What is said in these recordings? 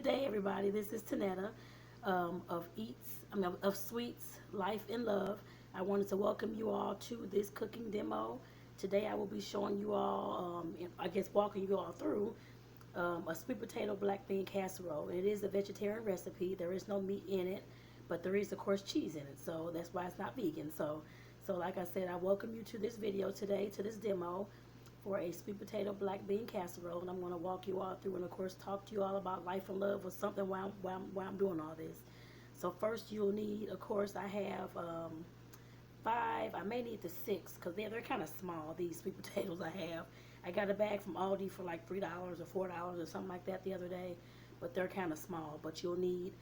day, everybody. This is Tonetta of Sweets, Life and Love. I wanted to welcome you all to this cooking demo. Today I will be showing you all, walking you all through a sweet potato black bean casserole. It is a vegetarian recipe. There is no meat in it, but there is, of course, cheese in it. So that's why it's not vegan. So like I said, I welcome you to this video today, to this demo for a sweet potato black bean casserole, and I'm going to walk you all through and of course talk to you all about life and love with something while I'm doing all this. So first you'll need, of course, I have 5, I may need the 6 because they're kind of small, these sweet potatoes I have. I got a bag from Aldi for like $3 or $4 or something like that the other day, but they're kind of small. But you'll need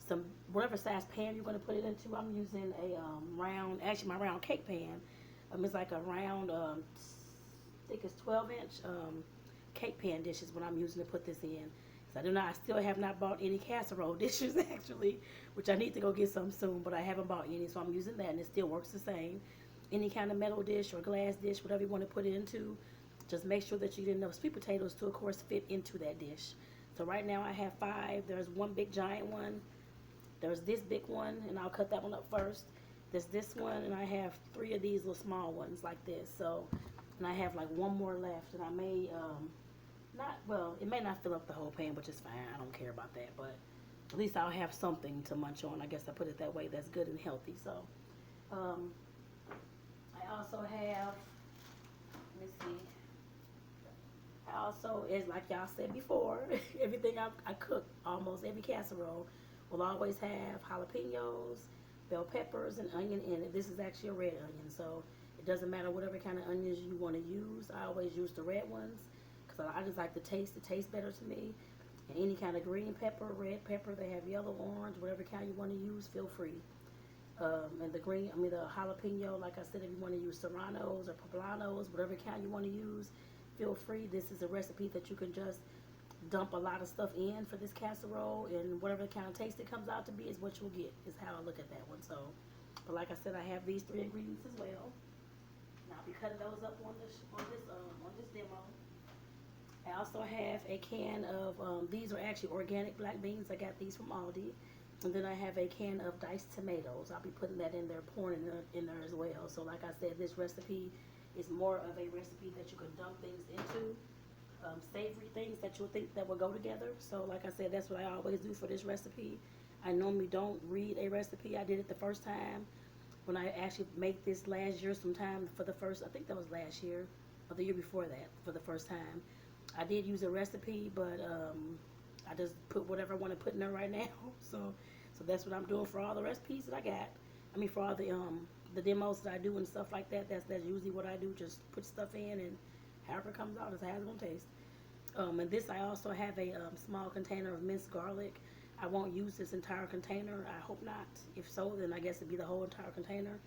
some, whatever size pan you're going to put it into. I'm using a round, actually my round cake pan. It's like a round I think it's 12-inch cake pan dish is what I'm using to put this in. So I still have not bought any casserole dishes actually, which I need to go get some soon, but I haven't bought any, so I'm using that and it still works the same. Any kind of metal dish or glass dish, whatever you want to put it into, just make sure that you get enough sweet potatoes to, of course, fit into that dish. So right now I have 5. There's one big giant one. There's this big one, and I'll cut that one up first. There's this one, and I have 3 of these little small ones like this. So, and I have like one more left, and I may it may not fill up the whole pan, which is fine. I don't care about that, but at least I'll have something to munch on. I guess I put it that way. That's good and healthy. So, I also have, let me see. I also, as like y'all said before, everything I cook, almost every casserole, will always have jalapenos, bell peppers, and onion in it. This is actually a red onion, so it doesn't matter whatever kind of onions you want to use. I always use the red ones because I just like the taste. It tastes better to me. And any kind of green pepper, red pepper, they have yellow, orange, whatever kind you want to use, feel free. And the jalapeno, like I said, if you want to use serranos or poblanos, whatever kind you want to use, feel free. This is a recipe that you can just dump a lot of stuff in for this casserole, and whatever kind of taste it comes out to be is what you'll get, is how I look at that one. So, but like I said, I have these 3 ingredients as well. And I'll be cutting those up on this demo. I also have a can of, these are actually organic black beans. I got these from Aldi. And then I have a can of diced tomatoes. I'll be putting that in there, pouring in there as well. So like I said, this recipe is more of a recipe that you can dump things into. Savory things that you'll think that will go together. So like I said, that's what I always do for this recipe. I normally don't read a recipe. I did it the first time when I actually made this last year sometime for the first, I think that was last year or the year before that for the first time. I did use a recipe, but I just put whatever I want to put in there right now. So that's what I'm doing for all the recipes that I got. I mean, for all the demos that I do and stuff like that. That's usually what I do. Just put stuff in, and however it comes out is how it's gonna taste. And this, I also have a small container of minced garlic. I won't use this entire container. I hope not. If so, then I guess it'd be the whole entire container.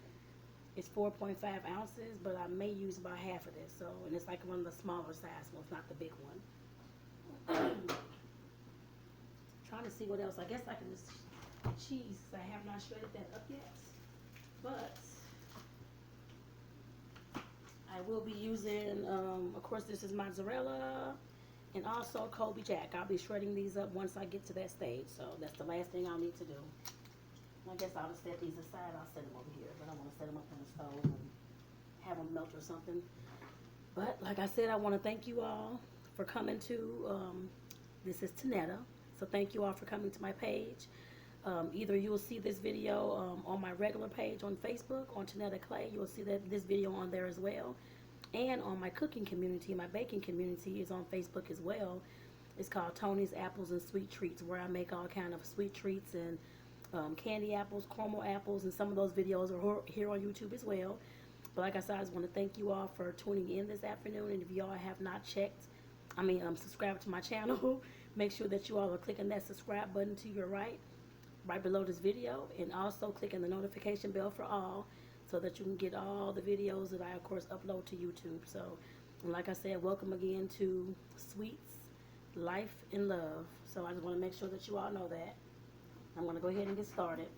It's 4.5 ounces, but I may use about half of this. So, and it's like one of the smaller size ones, not the big one. Trying to see what else. I guess I can just cheese. I have not shredded that up yet, but I will be using, of course, this is mozzarella and also Colby Jack. I'll be shredding these up once I get to that stage, so that's the last thing I'll need to do. I guess I'll just set these aside. I'll set them over here, but I want to set them up on the stove and have them melt or something. But like I said, I want to thank you all for coming to, this is Tonetta, so thank you all for coming to my page. Either you'll see this video on my regular page on Facebook, on Tonetta Clay. You'll see this video on there as well. And on my cooking community, my baking community is on Facebook as well. It's called Tony's Apples and Sweet Treats, where I make all kind of sweet treats and candy apples, caramel apples, and some of those videos are here on YouTube as well. But like I said, I just want to thank you all for tuning in this afternoon. And if y'all have not subscribed to my channel, make sure that you all are clicking that subscribe button to your right below this video, and also clicking the notification bell for all, so that you can get all the videos that I, of course, upload to YouTube. So, and like I said, welcome again to Sweets, Life, and Love. So I just want to make sure that you all know that. I'm going to go ahead and get started.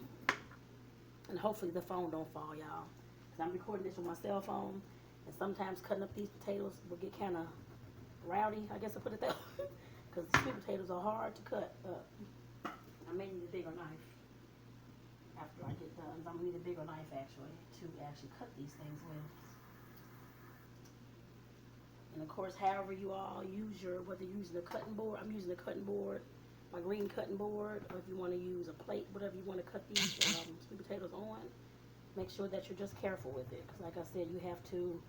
And hopefully the phone don't fall, y'all. Because I'm recording this with my cell phone. And sometimes cutting up these potatoes will get kind of rowdy, I guess I put it that way. because the sweet potatoes are hard to cut up. I may need a bigger knife after I get done. I'm gonna need a bigger knife actually to actually cut these things with. And of course, however you all use whether you're using a cutting board, I'm using a cutting board, my green cutting board, or if you want to use a plate, whatever you want to cut these sweet potatoes on, make sure that you're just careful with it. Because like I said, you have to,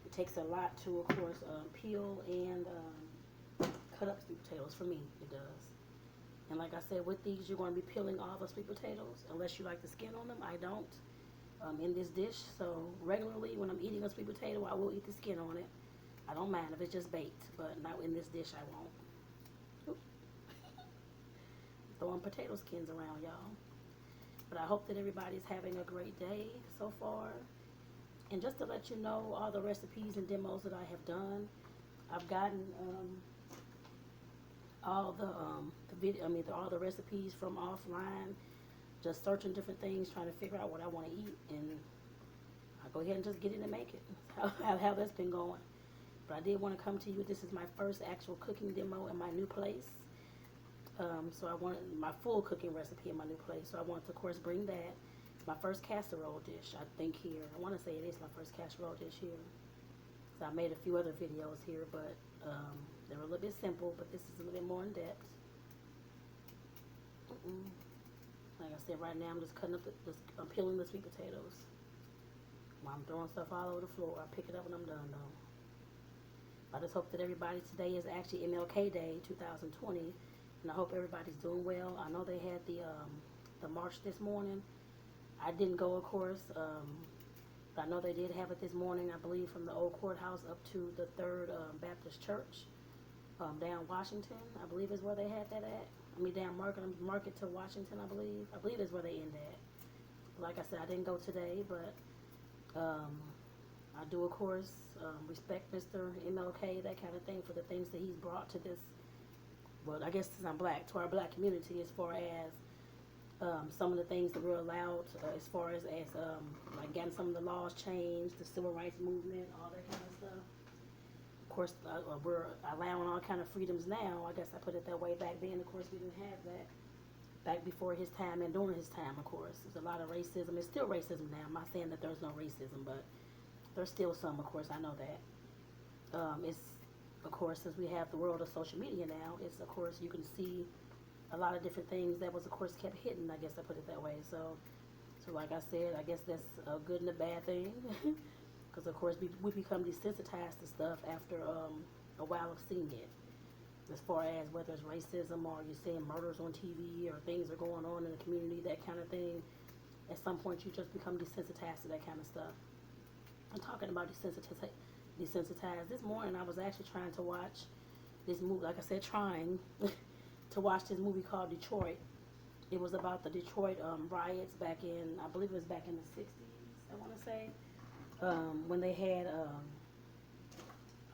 it takes a lot to, of course, peel and cut up sweet potatoes. For me, it does. And like I said, with these, you're going to be peeling all the sweet potatoes, unless you like the skin on them. I don't in this dish. So regularly, when I'm eating a sweet potato, I will eat the skin on it. I don't mind if it's just baked, but not in this dish, I won't. Oop. Throwing potato skins around, y'all. But I hope that everybody's having a great day so far. And just to let you know, all the recipes and demos that I have done, I've gotten all the recipes from offline, just searching different things, trying to figure out what I want to eat, and I go ahead and just get it and make it. How that's been going. But I did want to come to you. This is my first actual cooking demo in my new place. So I wanted my full cooking recipe in my new place. So I wanted to, of course, bring that. My first casserole dish, I think, here. I want to say it is my first casserole dish here. So I made a few other videos here, but they were a little bit simple, but this is a little bit more in depth. Like I said, right now I'm just cutting up, I'm peeling the sweet potatoes. While I'm throwing stuff all over the floor, I pick it up when I'm done, though. I just hope that everybody, today is actually MLK Day 2020, and I hope everybody's doing well. I know they had the march this morning. I didn't go, of course, but I know they did have it this morning, I believe, from the old courthouse up to the 3rd Baptist Church down Washington, I believe is where they had that at. I mean, down Market to Washington, I believe. I believe is where they end at. Like I said, I didn't go today, but I do, of course, respect Mr. MLK, that kind of thing, for the things that he's brought to this, well, I guess since I'm black, to our black community, as far as some of the things that we're allowed, as far as like getting some of the laws changed, the civil rights movement, all that kind of stuff. Of course, we're allowing all kind of freedoms now. I guess I put it that way. Back then, of course, we didn't have that. Back before his time and during his time, of course, there's a lot of racism. There's still racism now. I'm not saying that there's no racism, but there's still some, of course, I know that. It's, of course, since we have the world of social media now, it's, of course, you can see a lot of different things that was, of course, kept hidden, I guess I put it that way. So like I said, I guess that's a good and a bad thing. Because, of course, we become desensitized to stuff after a while of seeing it. As far as whether it's racism or you're seeing murders on TV or things are going on in the community, that kind of thing, at some point you just become desensitized to that kind of stuff. I'm talking about desensitized. This morning I was actually trying to watch this movie, like I said, trying to watch this movie called Detroit. It was about the Detroit riots back in, I believe it was back in the 60s, I want to say, when they had a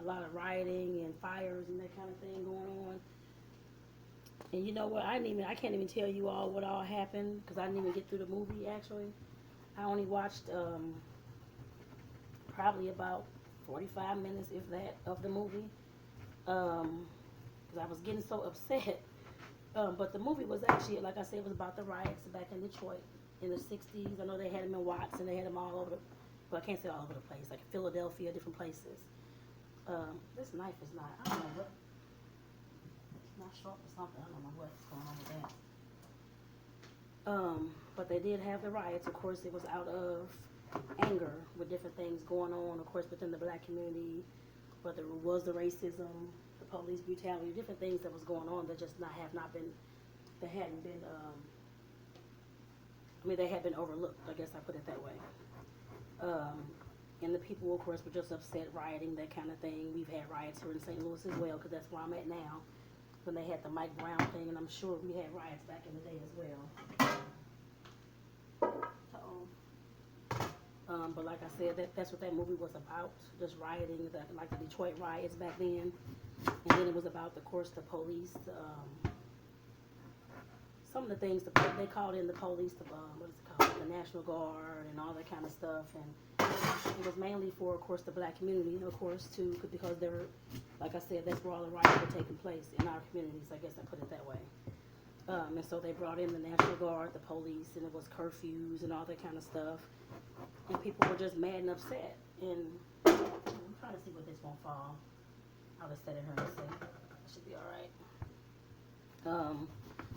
lot of rioting and fires and that kind of thing going on. And you know what, I can't even tell you all what all happened, because I didn't even get through the movie, actually. I only watched probably about 45 minutes, if that, of the movie, because I was getting so upset. But the movie was actually, like I said, it was about the riots back in Detroit in the 60s. I know they had them in Watts, and they had them all over, well, I can't say all over the place, like Philadelphia, different places. This knife is not, I don't know what, it's not sharp or something, I don't know what's going on with that. But they did have the riots. Of course, it was out of anger with different things going on, of course, within the black community, whether it was the racism, the police brutality, different things that was going on that just hadn't been, they had been overlooked, I guess I put it that way. And the people, of course, were just upset, rioting, that kind of thing. We've had riots here in St. Louis as well, because that's where I'm at now, when they had the Mike Brown thing, and I'm sure we had riots back in the day as well. But like I said, that's what that movie was about, just rioting, like the Detroit riots back then. And then it was about, of course, the police, some of the things they called in the police, what is it called, the National Guard and all that kind of stuff, and it was mainly for, of course, the black community, of course, too, because they were, like I said, that's where all the riots were taking place in our communities. I guess I put it that way. And so they brought in the National Guard, the police, and it was curfews and all that kind of stuff, and people were just mad and upset. And I'm trying to see what this won't fall. I'll just set it here and see. It should be all right.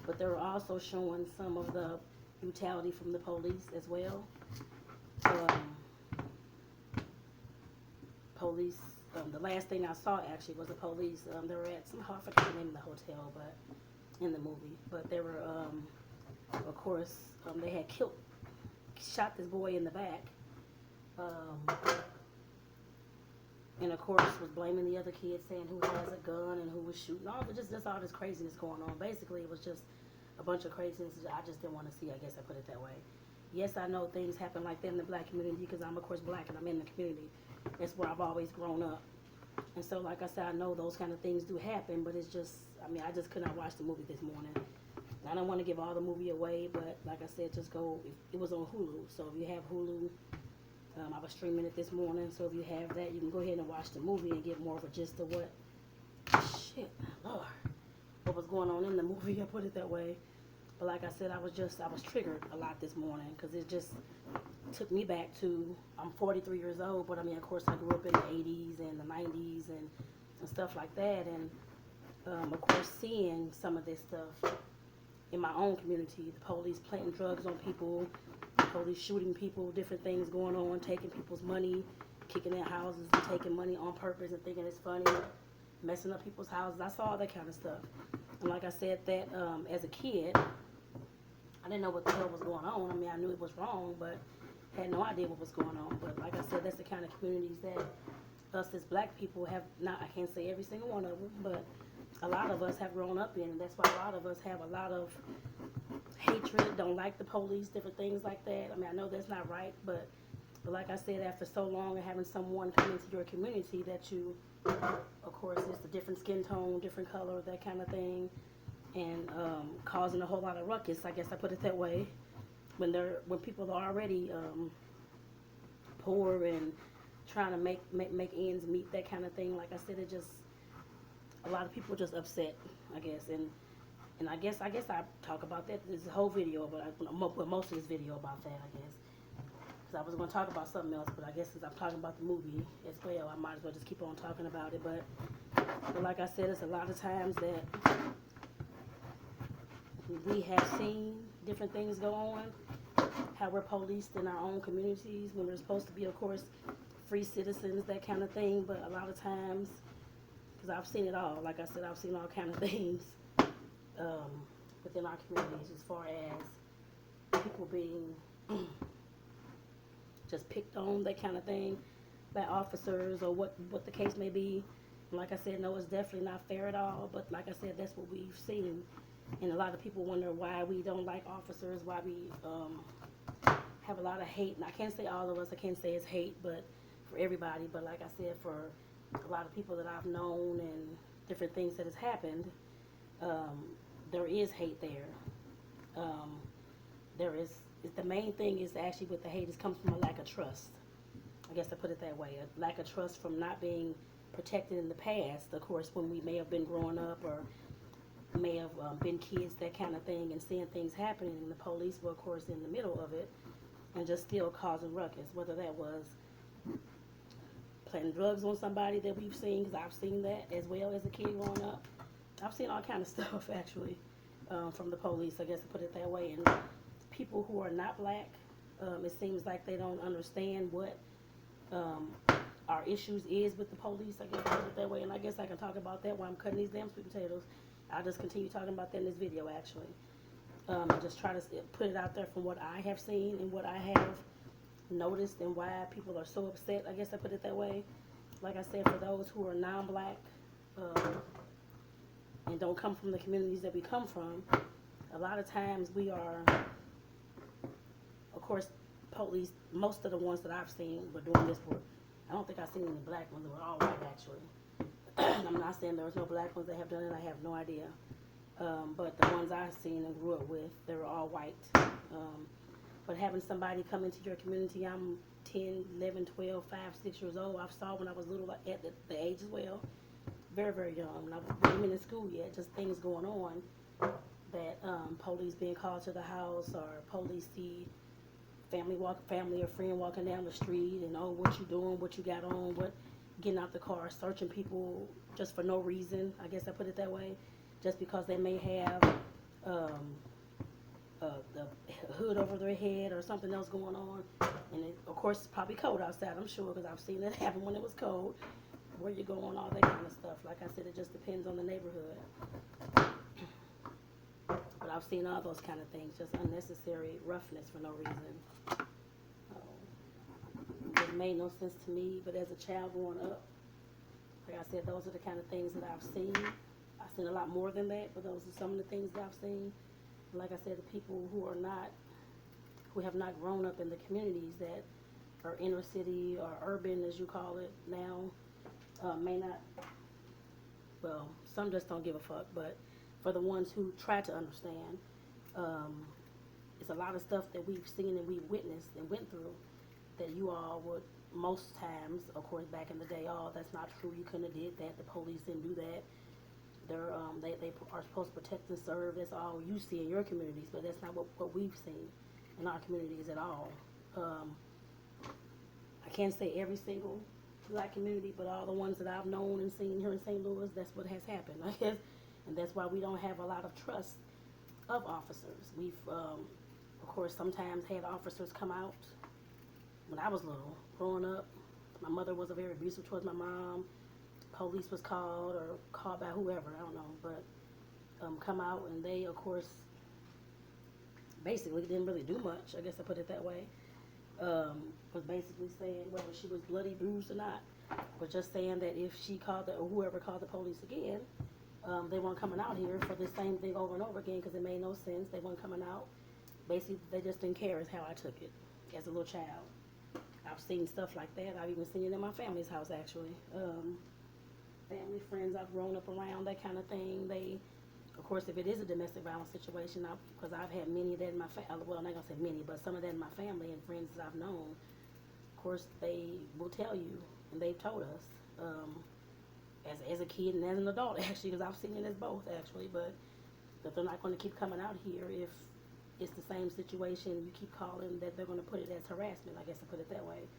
But they were also showing some of the brutality from the police as well. Police, the last thing I saw actually was the police. They were at I forget the name of the hotel, but in the movie. But they were, of course, they had shot this boy in the back. And of course was blaming the other kids, saying who has a gun and who was shooting. Just all this craziness going on. Basically, it was just a bunch of craziness I just didn't want to see. I guess I put it that way. Yes, I know things happen like that in the black community because I'm, of course, black and I'm in the community. That's where I've always grown up. And so, like I said, I know those kind of things do happen, but it's just, I just could not watch the movie this morning. I don't want to give all the movie away, but like I said, just go. It was on Hulu, so if you have Hulu, I was streaming it this morning, so if you have that, you can go ahead and watch the movie and get more of a gist of what was going on in the movie. I put it that way. But like I said, I was triggered a lot this morning because it just took me back to, I'm 43 years old, but of course I grew up in the 80s and the 90s and stuff like that, and of course seeing some of this stuff in my own community, the police planting drugs on people, the police shooting people, different things going on, taking people's money, kicking in houses and taking money on purpose and thinking it's funny, messing up people's houses. I saw all that kind of stuff. And like I said, that as a kid, I didn't know what the hell was going on. I knew it was wrong, but had no idea what was going on. But like I said, that's the kind of communities that us as black people have not, I can't say every single one of them, but a lot of us have grown up in, and that's why a lot of us have a lot of hatred, don't like the police, different things like that. I know that's not right, but like I said, after so long of having someone come into your community that you, of course, it's a different skin tone, different color, that kind of thing, and causing a whole lot of ruckus, I guess I put it that way, when people are already poor and trying to make ends meet, that kind of thing. Like I said, it just, a lot of people just upset, I guess, and I guess I talk about that. There's a whole video, but most of this video about that, I guess, because I was going to talk about something else, but I guess since I'm talking about the movie as well, I might as well just keep on talking about it. But like I said, it's a lot of times that we have seen different things go on, how we're policed in our own communities when we're supposed to be, of course, free citizens, that kind of thing. But a lot of times, because I've seen it all, like I said, I've seen all kind of things within our communities as far as people being just picked on, that kind of thing, by officers or what the case may be. And like I said, no, it's definitely not fair at all, but like I said, that's what we've seen. And a lot of people wonder why we don't like officers, why we have a lot of hate. And I can't say all of us, I can't say it's hate, but for everybody. But like I said, for a lot of people that I've known and different things that has happened, there is hate there. The main thing is actually with the hate comes from a lack of trust. I guess I put it that way. A lack of trust from not being protected in the past, of course, when we may have been growing up or may have been kids, that kind of thing, and seeing things happening, and the police were, of course, in the middle of it and just still causing ruckus, whether that was planting drugs on somebody that we've seen, because I've seen that as well as a kid growing up. I've seen all kind of stuff, actually, from the police, I guess I put it that way. And people who are not black, it seems like they don't understand what our issues is with the police, I guess I put it that way. And I guess I can talk about that while I'm cutting these damn sweet potatoes. I'll just continue talking about that in this video, actually. And just try to put it out there from what I have seen and what I have noticed and why people are so upset, I guess I put it that way. Like I said, for those who are non-black and don't come from the communities that we come from, a lot of times we are, of course, police, most of the ones that I've seen were doing this work. I don't think I've seen any black ones. They were all white, actually. I'm not saying there was no black ones that have done it. I have no idea. But the ones I've seen and grew up with, they were all white. But having somebody come into your community, I'm 10, 11, 12, 5, 6 years old. I saw when I was little at the age as well. Very, very young. I wasn't even in school yet, just things going on that police being called to the house, or police see family or friend walking down the street, and oh, what you doing, what you got on, what, getting out the car, searching people just for no reason. I guess I put it that way, just because they may have the hood over their head or something else going on. And it, of course, it's probably cold outside, I'm sure, because I've seen that happen when it was cold. Where you going, all that kind of stuff. Like I said, it just depends on the neighborhood. But I've seen all those kind of things, just unnecessary roughness for no reason. It made no sense to me, but as a child growing up, like I said, those are the kind of things that I've seen. I've seen a lot more than that, but those are some of the things that I've seen. Like I said, the people who have not grown up in the communities that are inner city or urban, as you call it now, may not, well, some just don't give a fuck, but for the ones who try to understand, it's a lot of stuff that we've seen and we've witnessed and went through that you all would, most times, of course, back in the day, oh, that's not true, you couldn't have did that, the police didn't do that. They are supposed to protect and serve. That's all you see in your communities, but that's not what we've seen in our communities at all. I can't say every single black community, but all the ones that I've known and seen here in St. Louis, that's what has happened, I guess. And that's why we don't have a lot of trust of officers. We've, of course, sometimes had officers come out when I was little, growing up. My mother was very abusive towards my mom. Police was called or called by whoever, I don't know, but come out, and they, of course, basically didn't really do much, I guess I put it that way. Was basically saying whether she was bloody, bruised or not, was just saying that if she called or whoever called the police again, they weren't coming out here for the same thing over and over again, because it made no sense. They weren't coming out. Basically, they just didn't care, is how I took it as a little child. I've seen stuff like that. I've even seen it in my family's house, actually. Family, friends I've grown up around, that kind of thing. They, of course, if it is a domestic violence situation, because I've had many of that in my family, well, I'm not going to say many, but some of that in my family and friends that I've known, of course, they will tell you, and they've told us, as a kid and as an adult, actually, because I've seen it as both, actually, but that they're not going to keep coming out here if it's the same situation. You keep calling, that they're going to put it as harassment, I guess to put it that way,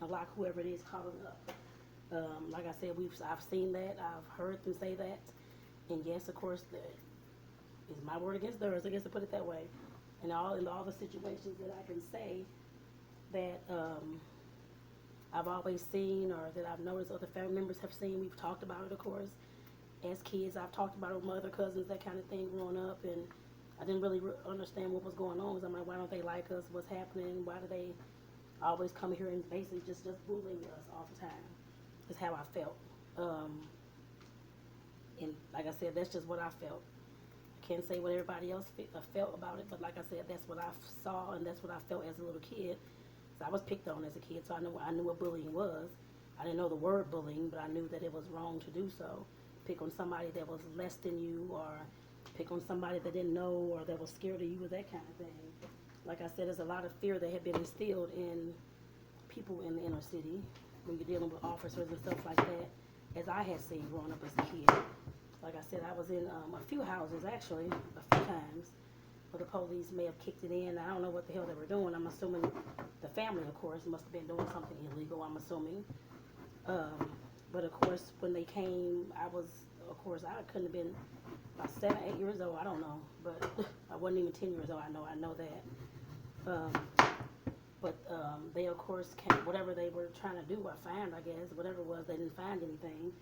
and lock whoever it is calling up. Like I said, I've seen that, I've heard them say that, and yes, of course, it's my word against theirs, I guess to put it that way. In all the situations that I can say that I've always seen, or that I've noticed other family members have seen, we've talked about it, of course. As kids, I've talked about it with my other cousins, that kind of thing, growing up, and I didn't really understand what was going on, because I'm like, why don't they like us, what's happening, why do they always come here and basically just bullying us all the time, is how I felt. And like I said, that's just what I felt. I can't say what everybody else felt about it, but like I said, that's what I saw, and that's what I felt as a little kid. So I was picked on as a kid, so I knew what bullying was. I didn't know the word bullying, but I knew that it was wrong to do so. Pick on somebody that was less than you, or pick on somebody that didn't know, or that was scared of you, or that kind of thing. Like I said, there's a lot of fear that had been instilled in people in the inner city when you're dealing with officers and stuff like that, as I had seen growing up as a kid. Like I said, I was in a few houses, actually, a few times, where the police may have kicked it in. I don't know what the hell they were doing. I'm assuming the family, of course, must have been doing something illegal, I'm assuming. But of course, when they came, I couldn't have been about 7, 8 years old, I don't know, but I wasn't even 10 years old, I know that. But they, of course, whatever they were trying to do, I guess, whatever it was, they didn't find anything,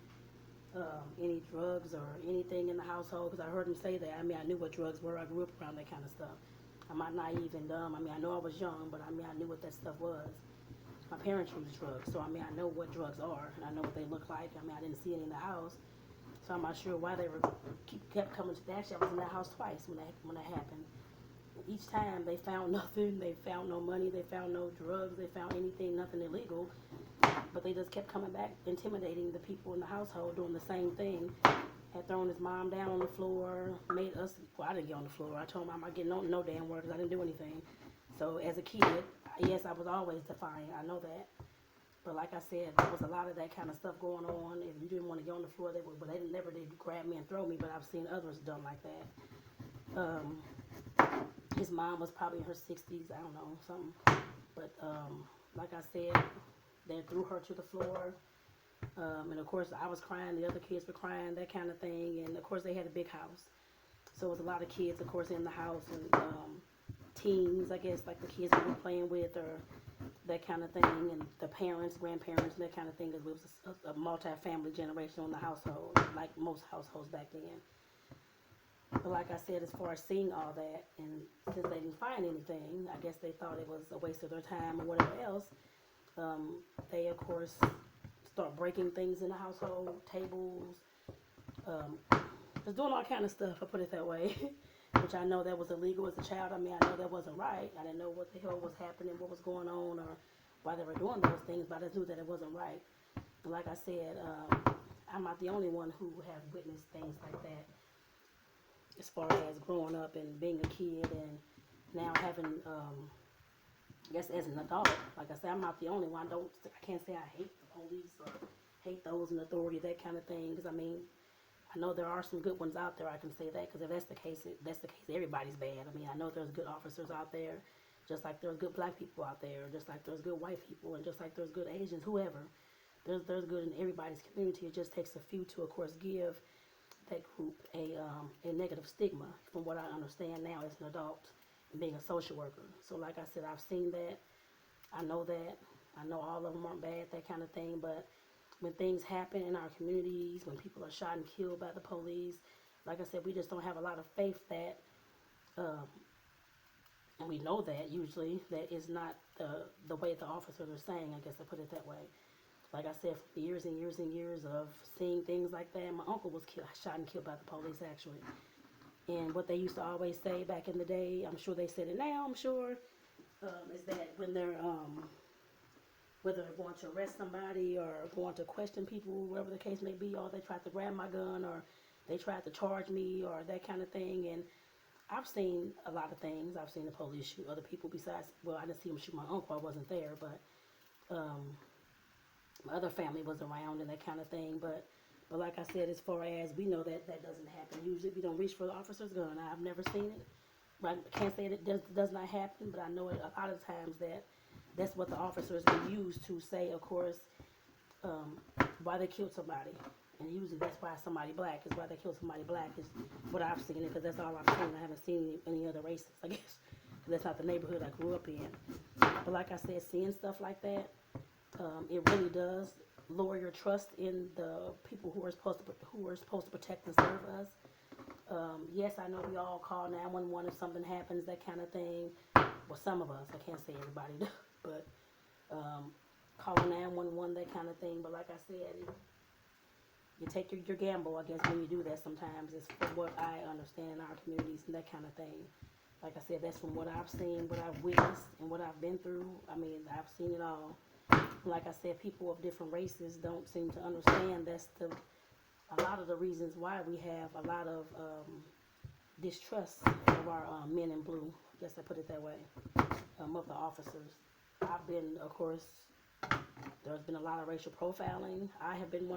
any drugs or anything in the household, because I heard them say that. I mean, I knew what drugs were. I grew up around that kind of stuff. I'm not naive and dumb. I mean, I know I was young, but I mean, I knew what that stuff was. My parents used drugs, so I mean, I know what drugs are, and I know what they look like. I mean, I didn't see it in the house, so I'm not sure why they kept coming to that. Actually, I was in that house twice when that happened. Each time they found nothing, they found no money, they found no drugs, they found anything, nothing illegal, but they just kept coming back, intimidating the people in the household, doing the same thing, had thrown his mom down on the floor, made us, well, I didn't get on the floor. I told mom I get no damn word because I didn't do anything. So as a kid, yes, I was always defiant. I know that. But like I said, there was a lot of that kind of stuff going on. If you didn't want to get on the floor, they would, but they never did grab me and throw me. But I've seen others done like that. His mom was probably in her 60s. I don't know, something. But like I said, they threw her to the floor. And of course, I was crying. The other kids were crying, that kind of thing. And of course, they had a big house. So it was a lot of kids, of course, in the house. And teens, I guess, like the kids we were playing with or that kind of thing, and the parents, grandparents, and that kind of thing, because it was a multi-family generation in the household, like most households back then. But like I said, as far as seeing all that, and since they didn't find anything, I guess they thought it was a waste of their time or whatever else, they, of course, start breaking things in the household, tables, just doing all kind of stuff, I put it that way. Which I know that was illegal as a child. I mean, I know that wasn't right. I didn't know what the hell was happening, what was going on, or why they were doing those things, but I just knew that it wasn't right. And like I said, I'm not the only one who have witnessed things like that as far as growing up and being a kid and now having, I guess as an adult, like I said, I'm not the only one. I can't say I hate the police or hate those in authority, that kind of thing, because I mean, I know there are some good ones out there, I can say that, because if that's the case, everybody's bad. I mean, I know there's good officers out there, just like there's good black people out there, just like there's good white people, and just like there's good Asians, whoever. There's good in everybody's community. It just takes a few to, of course, give that group a negative stigma, from what I understand now as an adult and being a social worker. So like I said, I've seen that. I know that. I know all of them aren't bad, that kind of thing, but when things happen in our communities, when people are shot and killed by the police, like I said, we just don't have a lot of faith that, and we know that usually, that is not the way the officers are saying, I guess I put it that way. Like I said, for years and years and years of seeing things like that, my uncle was shot and killed by the police actually. And what they used to always say back in the day, I'm sure they said it now, I'm sure, is that when they're whether they're going to arrest somebody or going to question people, whatever the case may be, or they tried to grab my gun or they tried to charge me or that kind of thing. And I've seen a lot of things. I've seen the police shoot other people besides, well, I didn't see them shoot my uncle. I wasn't there, but my other family was around and that kind of thing. But like I said, as far as we know that doesn't happen. Usually we don't reach for the officer's gun. I've never seen it. I can't say it does not happen, but I know it a lot of times that's what the officers will use to say, of course, why they killed somebody. And usually that's why somebody black is why they killed somebody black is what I've seen, because that's all I've seen. I haven't seen any other races, I guess, because that's not the neighborhood I grew up in. But like I said, seeing stuff like that, it really does lower your trust in the people who are supposed to protect and serve us. Yes, I know we all call 911 if something happens, that kind of thing. Well, some of us, I can't say everybody, but calling 911, that kind of thing. But like I said, you take your gamble, I guess, when you do that sometimes. It's from what I understand in our communities and that kind of thing. Like I said, that's from what I've seen, what I've witnessed, and what I've been through. I mean, I've seen it all. Like I said, people of different races don't seem to understand a lot of the reasons why we have a lot of distrust of our men in blue. I guess I put it that way, of the officers. I've been, of course, there's been a lot of racial profiling. I've been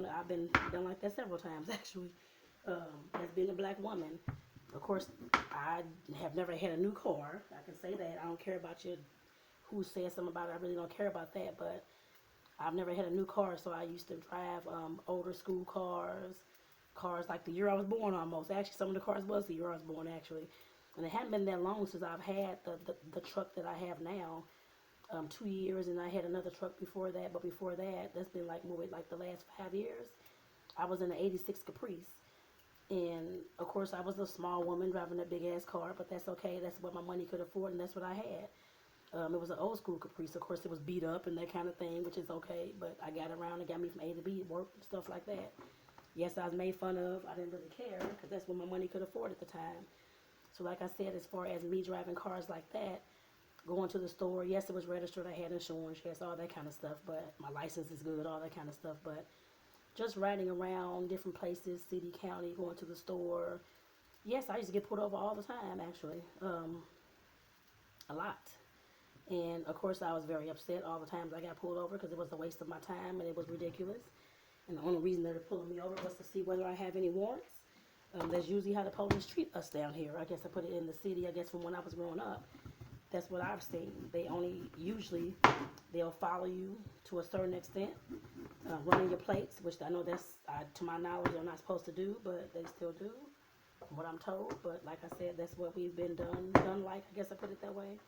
done like that several times actually, as being a black woman. Of course, I have never had a new car. I can say that. I don't care about who says something about it. I really don't care about that, but I've never had a new car, so I used to drive older school cars like the year I was born almost. Actually, some of the cars was the year I was born actually. And it hadn't been that long since I've had the truck that I have now. 2 years, and I had another truck before that, but before that, that's been like moving like the last 5 years. I was in an 86 Caprice. And of course, I was a small woman driving a big ass car, but that's okay. That's what my money could afford, and that's what I had. It was an old school Caprice. Of course, it was beat up and that kind of thing, which is okay. But I got around and got me from A to B, work and stuff like that. Yes, I was made fun of. I didn't really care because that's what my money could afford at the time. So like I said, as far as me driving cars like that, going to the store, yes, it was registered. I had insurance, yes, all that kind of stuff. But my license is good, all that kind of stuff. But just riding around different places, city, county, going to the store. Yes, I used to get pulled over all the time, actually, a lot. And of course, I was very upset all the times I got pulled over because it was a waste of my time and it was ridiculous. And the only reason they were pulling me over was to see whether I have any warrants. That's usually how the police treat us down here. I guess I put it in the city, I guess from when I was growing up. That's what I've seen. They only, usually, they'll follow you to a certain extent, running your plates, which I know that's, to my knowledge, they're not supposed to do, but they still do, from what I'm told. But like I said, that's what we've been done like, I guess I put it that way.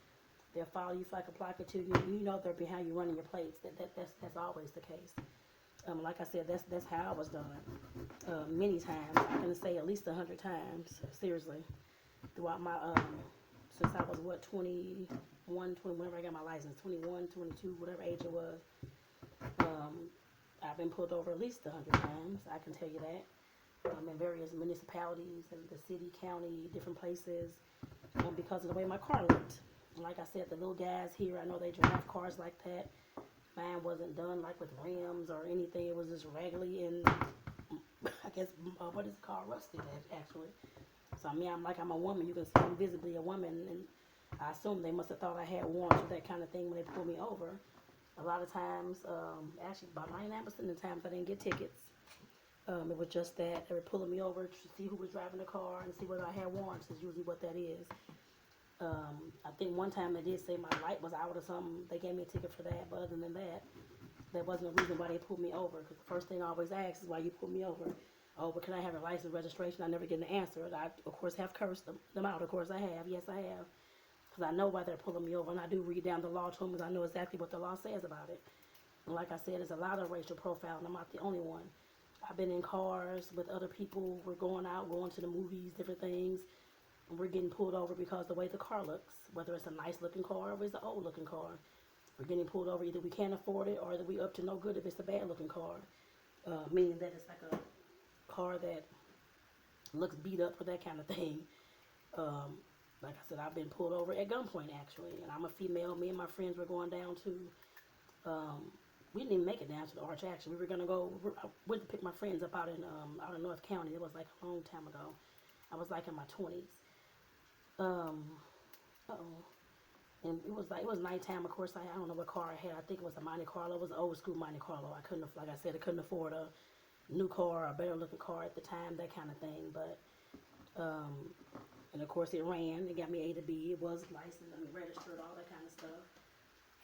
They'll follow you for like a block or two. You know they're behind you running your plates. That's always the case. Like I said, that's how I was done. Many times, I can say at least 100 times, seriously, throughout my, since I was, 21, 20, whenever I got my license, 21, 22, whatever age it was. I've been pulled over at least 100 times, I can tell you that, in various municipalities and the city, county, different places, because of the way my car looked. Like I said, the little guys here, I know they drive cars like that. Mine wasn't done like with rims or anything. It was just raggedy and I guess what is it called, rusted actually. So I mean, I'm a woman. You can see I'm visibly a woman, and I assume they must have thought I had warrants or that kind of thing when they pulled me over. A lot of times, actually about 99% of the times I didn't get tickets. It was just that they were pulling me over to see who was driving the car and see whether I had warrants. Is usually what that is. I think one time they did say my light was out or something. They gave me a ticket for that, but other than that, that wasn't a reason why they pulled me over. Because the first thing I always ask is why you pulled me over. Oh, but can I have a license, registration? I never get an answer. I, of course, have cursed them out. Of course, I have. Yes, I have. Because I know why they're pulling me over, and I do read down the law to them because I know exactly what the law says about it. And like I said, there's a lot of racial profiling. I'm not the only one. I've been in cars with other people. We're going out, going to the movies, different things. And we're getting pulled over because the way the car looks, whether it's a nice looking car or it's an old looking car. We're getting pulled over, either we can't afford it or that we up to no good if it's a bad looking car. Meaning that it's like a car that looks beat up or that kind of thing. Like I said, I've been pulled over at gunpoint actually, and I'm a female. Me and my friends were going down to, we didn't even make it down to the arch actually. We were gonna go, I went to pick my friends up out in North County. It was like a long time ago. I was like in my 20s. And it was nighttime. Of course, I don't know what car I had. I think it was a Monte Carlo. It was an old school Monte Carlo. Like I said, I couldn't afford a new car or a better looking car at the time, that kind of thing. But, and of course it ran. It got me A to B. It was licensed, registered, all that kind of stuff.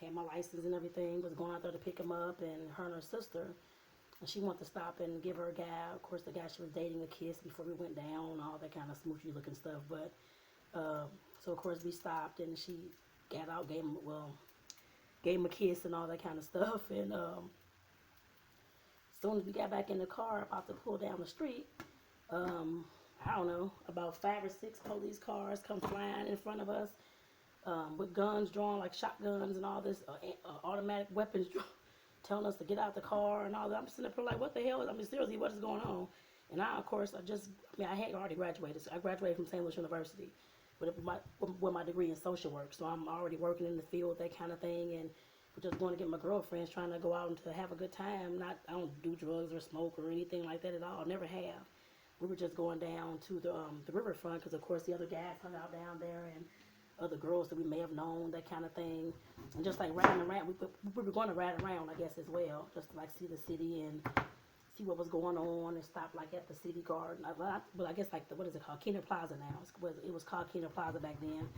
Had my license and everything. Was going out there to pick him up, and her and her sister. And she wanted to stop and give her a guy. Of course, the guy she was dating, a kiss before we went down, all that kind of smoochy looking stuff. But, so of course we stopped, and she got out, gave him a kiss and all that kind of stuff. And as soon as we got back in the car, about to pull down the street, I don't know, about 5 or 6 police cars come flying in front of us, with guns drawn, like shotguns and all this, automatic weapons, telling us to get out the car and all that. I'm sitting up here like, what the hell? Seriously, what is going on? And I, of course, I had already graduated. So I graduated from St. Louis University with my degree in social work. So I'm already working in the field, that kind of thing, and we're just going to get my girlfriends, trying to go out and to have a good time. I don't do drugs or smoke or anything like that at all. Never have. We were just going down to the riverfront because, of course, the other guys hung out down there and other girls that we may have known, that kind of thing. And just like riding around, we were going to ride around, I guess, as well, just to like see the city and see what was going on, and stop like at the city garden. Well, I guess like what is it called? Keener Plaza now. It was called Keener Plaza back then,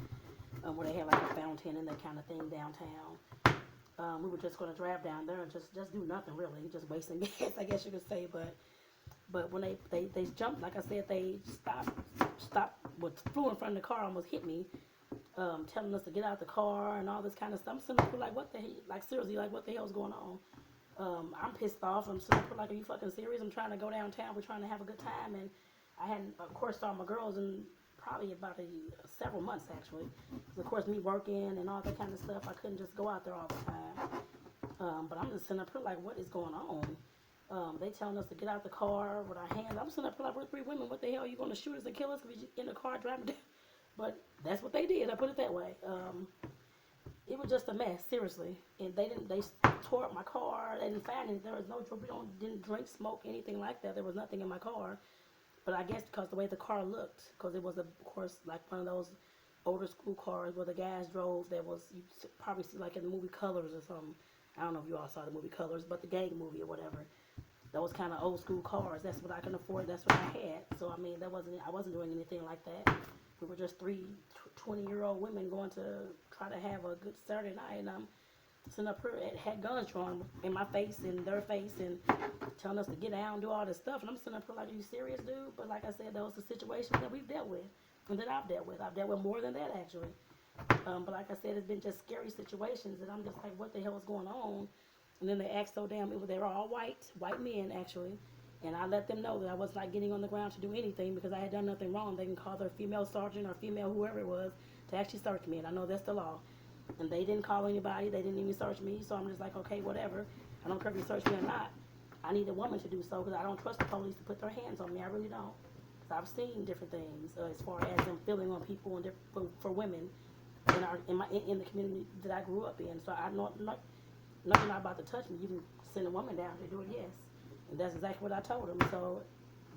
where they had like a fountain and that kind of thing downtown. We were just going to drive down there and just do nothing really, just wasting gas, I guess you could say. But when they jumped, like I said, they stopped, flew in front of the car, almost hit me, telling us to get out the car and all this kind of stuff. I'm sitting up like, what the hell? Like seriously, like what the hell's going on? I'm pissed off. I'm sitting up like, are you fucking serious? I'm trying to go downtown. We're trying to have a good time, and I hadn't, of course, saw my girls in probably about several months actually. Because of course, me working and all that kind of stuff, I couldn't just go out there all the time. But I'm just sitting up here like, what is going on? They telling us to get out the car with our hands. I'm sitting up here like, we're 3 women. What the hell? Are you going to shoot us and kill us because we're in the car driving down? But that's what they did. I put it that way. it was just a mess, seriously. And they tore up my car. They didn't find it. There was no, didn't drink, smoke, anything like that. There was nothing in my car. But I guess because the way the car looked, because it was, of course, like one of those older school cars where the guys drove that was, you probably see like in the movie Colors or something. I don't know if you all saw the movie Colors, but the gang movie or whatever. Those kind of old school cars. That's what I can afford. That's what I had. So I mean, I wasn't doing anything like that. We were just three 20-year-old women going to try to have a good Saturday night, and I'm sitting up here, had guns drawn in my face and their face, and telling us to get down and do all this stuff. And I'm sitting up here like, are you serious, dude? But like I said, those are situations that we've dealt with, and that I've dealt with. I've dealt with more than that, actually. But like I said, it's been just scary situations, and I'm just like, what the hell is going on? And then they act so damn, they were all white men, actually. And I let them know that I was not getting on the ground to do anything because I had done nothing wrong. They can call their female sergeant or female whoever it was to actually search me, and I know that's the law. And they didn't call anybody. They didn't even search me. So I'm just like, okay, whatever. I don't care if you search me or not. I need a woman to do so because I don't trust the police to put their hands on me. I really don't. Because I've seen different things as far as them feeling on people and for women in the community that I grew up in. So I know nothing not about to touch me. You can send a woman down to do it, yes. And that's exactly what I told them. So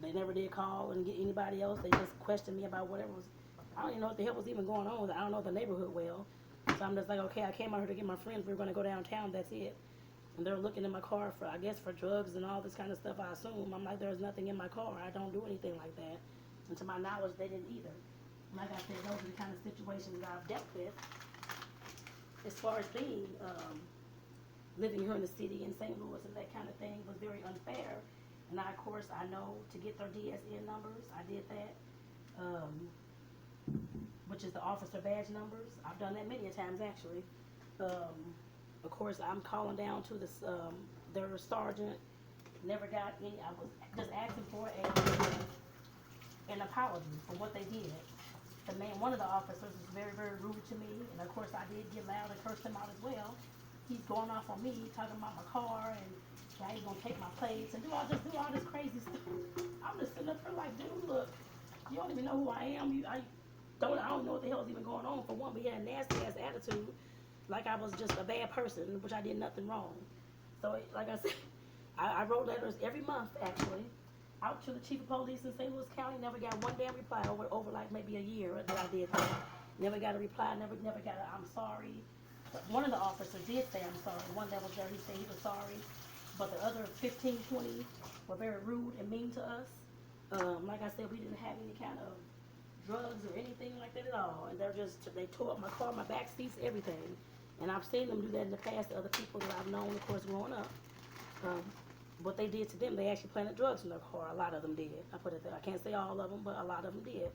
they never did call and get anybody else. They just questioned me about whatever was. I don't even know what the hell was even going on. I don't know the neighborhood well. So I'm just like, okay, I came out here to get my friends. We were going to go downtown. That's it. And they're looking in my car for, I guess, for drugs and all this kind of stuff, I assume. I'm like, there's nothing in my car. I don't do anything like that. And to my knowledge, they didn't either. Like I said, those are the kind of situations that I've dealt with. As far as being living here in the city in St. Louis and that kind of thing was very unfair. And I, of course, I know to get their DSN numbers, I did that, which is the officer badge numbers. I've done that many times, actually. Of course, I'm calling down to this, their sergeant. Never got any. I was just asking for an apology for what they did. The man, one of the officers, was very, very rude to me, and of course, I did get loud and cursed him out as well. He's going off on me, talking about my car, and yeah, he's gonna take my plates and do all this crazy stuff. I'm just sitting up here like, dude, look, you don't even know who I am. I don't know what the hell is even going on. For one, but he had a nasty ass attitude, like I was just a bad person, which I did nothing wrong. So, like I said, I wrote letters every month, actually, out to the chief of police in St. Louis County. Never got one damn reply over like maybe a year that I did that. Never got a reply. Never got a I'm sorry. One of the officers did say I'm sorry. The one that was there, he said he was sorry. But the other 15, 20 were very rude and mean to us. Like I said, we didn't have any kind of drugs or anything like that at all. And they tore up my car, my back seats, everything. And I've seen them do that in the past to other people that I've known, of course, growing up. What they did to them, they actually planted drugs in their car. A lot of them did. I put it there. I can't say all of them, but a lot of them did.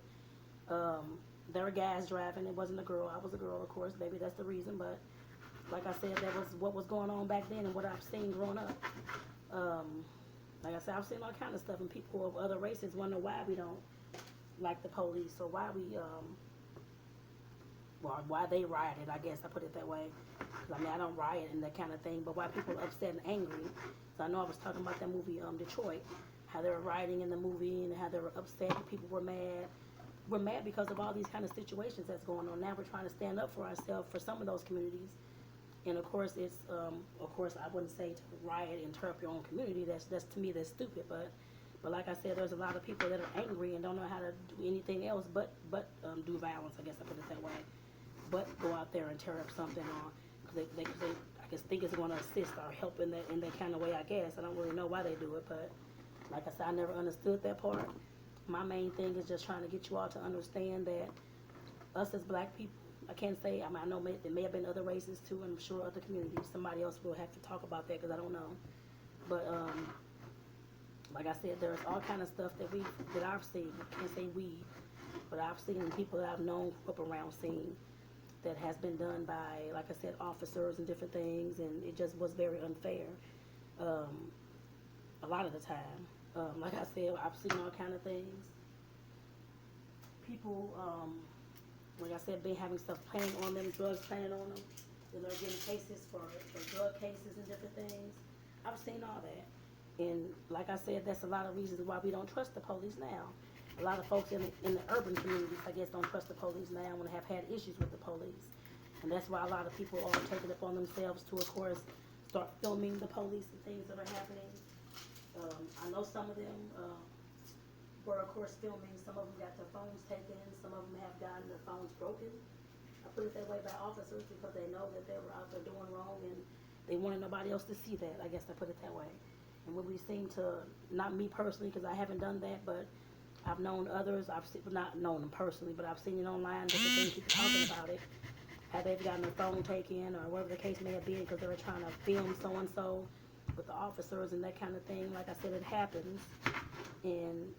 There were guys driving. It wasn't a girl. I was a girl, of course. Maybe that's the reason. But like I said, that was what was going on back then and what I've seen growing up. Like I said, I've seen all kind of stuff, and people of other races wonder why we don't like the police or why we, why they rioted, I guess I put it that way. I mean, I don't riot and that kind of thing, but why people are upset and angry. So I know I was talking about that movie, Detroit, how they were rioting in the movie and how they were upset and people were mad. We're mad because of all these kind of situations that's going on. Now we're trying to stand up for ourselves for some of those communities. And of course, it's, of course, I wouldn't say to riot and tear up your own community. That's to me, that's stupid. But like I said, there's a lot of people that are angry and don't know how to do anything else but do violence. I guess I put it that way. But go out there and tear up something, because they I guess think it's going to assist or help in that kind of way. I guess I don't really know why they do it, but like I said, I never understood that part. My main thing is just trying to get you all to understand that us as black people, I can't say, I mean, I know there may have been other races too, and I'm sure other communities. Somebody else will have to talk about that because I don't know. But like I said, there's all kind of stuff that I've seen. I can't say we, but I've seen people that I've known, grew up around, seen that has been done by, like I said, officers and different things, and it just was very unfair. A lot of the time, like I said, I've seen all kind of things. People, like I said, been having stuff playing on them, drugs playing on them. They're getting cases for drug cases and different things. I've seen all that. And like I said, that's a lot of reasons why we don't trust the police now. A lot of folks in the urban communities, I guess, don't trust the police now and have had issues with the police. And that's why a lot of people are taking it upon themselves to, of course, start filming the police and things that are happening. I know some of them were, of course, filming. Some of them got their phones taken. Some of them have gotten their phones broken. I put it that way by officers because they know that they were out there doing wrong and they wanted nobody else to see that. I guess I put it that way. And when we seem to, not me personally because I haven't done that, but I've known others. I've not known them personally, but I've seen it online. Different things people talking about it. How they've gotten their phone taken or whatever the case may have been because they were trying to film so and so with the officers and that kind of thing. Like I said, it happens, and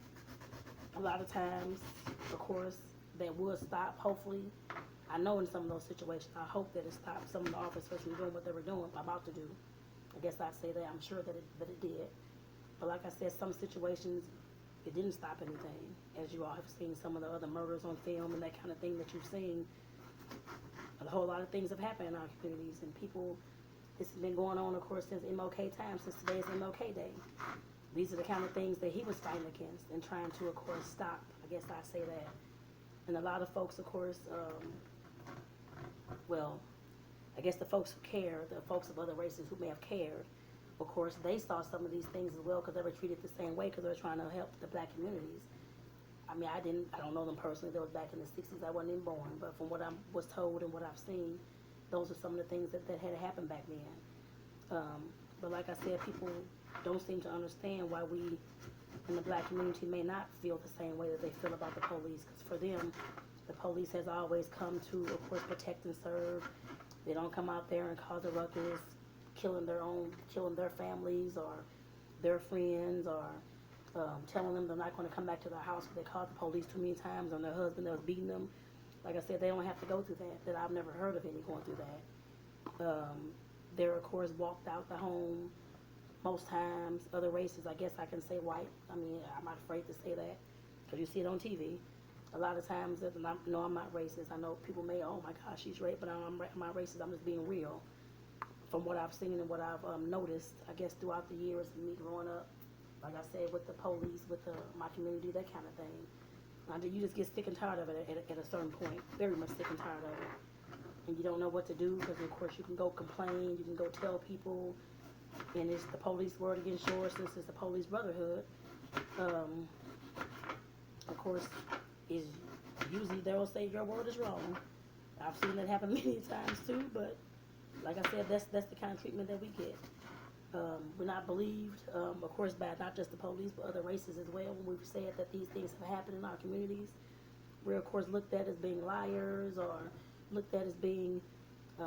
a lot of times, of course, that will stop. Hopefully, I know in some of those situations, I hope that it stopped some of the officers from doing what they were doing, about to do. I guess I'd say that. I'm sure that it did. But like I said, some situations, it didn't stop anything. As you all have seen some of the other murders on film and that kind of thing that you've seen, a whole lot of things have happened in our communities, and people, this has been going on, of course, since MLK time, since today is MLK Day. These are the kind of things that he was fighting against and trying to, of course, stop. I guess I say that. And a lot of folks, of course, well, I guess the folks who care, the folks of other races who may have cared, of course, they saw some of these things as well because they were treated the same way because they were trying to help the black communities. I mean, I don't know them personally. That was back in the 60s. I wasn't even born. But from what I was told and what I've seen, those are some of the things that had happened back then. But like I said, people don't seem to understand why we in the black community may not feel the same way that they feel about the police. Because for them, the police has always come to, of course, protect and serve. They don't come out there and cause a ruckus, killing their families or their friends or telling them they're not going to come back to their house because they called the police too many times on their husband that was beating them. Like I said, they don't have to go through that I've never heard of any going through that. They're, of course, walked out the home most times. Other races, I guess I can say white. I mean, I'm not afraid to say that because you see it on TV. A lot of times, no, I'm not racist. I know people may, oh my gosh, she's racist, but I'm not racist. I'm just being real. From what I've seen and what I've noticed, I guess, throughout the years of me growing up, like I said, with the police, with my community, that kind of thing. You just get sick and tired of it at a certain point, very much sick and tired of it. And you don't know what to do because, of course, you can go complain, you can go tell people, and it's the police word against yours since it's the police brotherhood. Of course, is usually they'll say your word is wrong. I've seen that happen many times too, but like I said, that's the kind of treatment that we get. We're not believed, of course, by not just the police, but other races as well. When we've said that these things have happened in our communities, we're, of course, looked at as being liars or looked at as being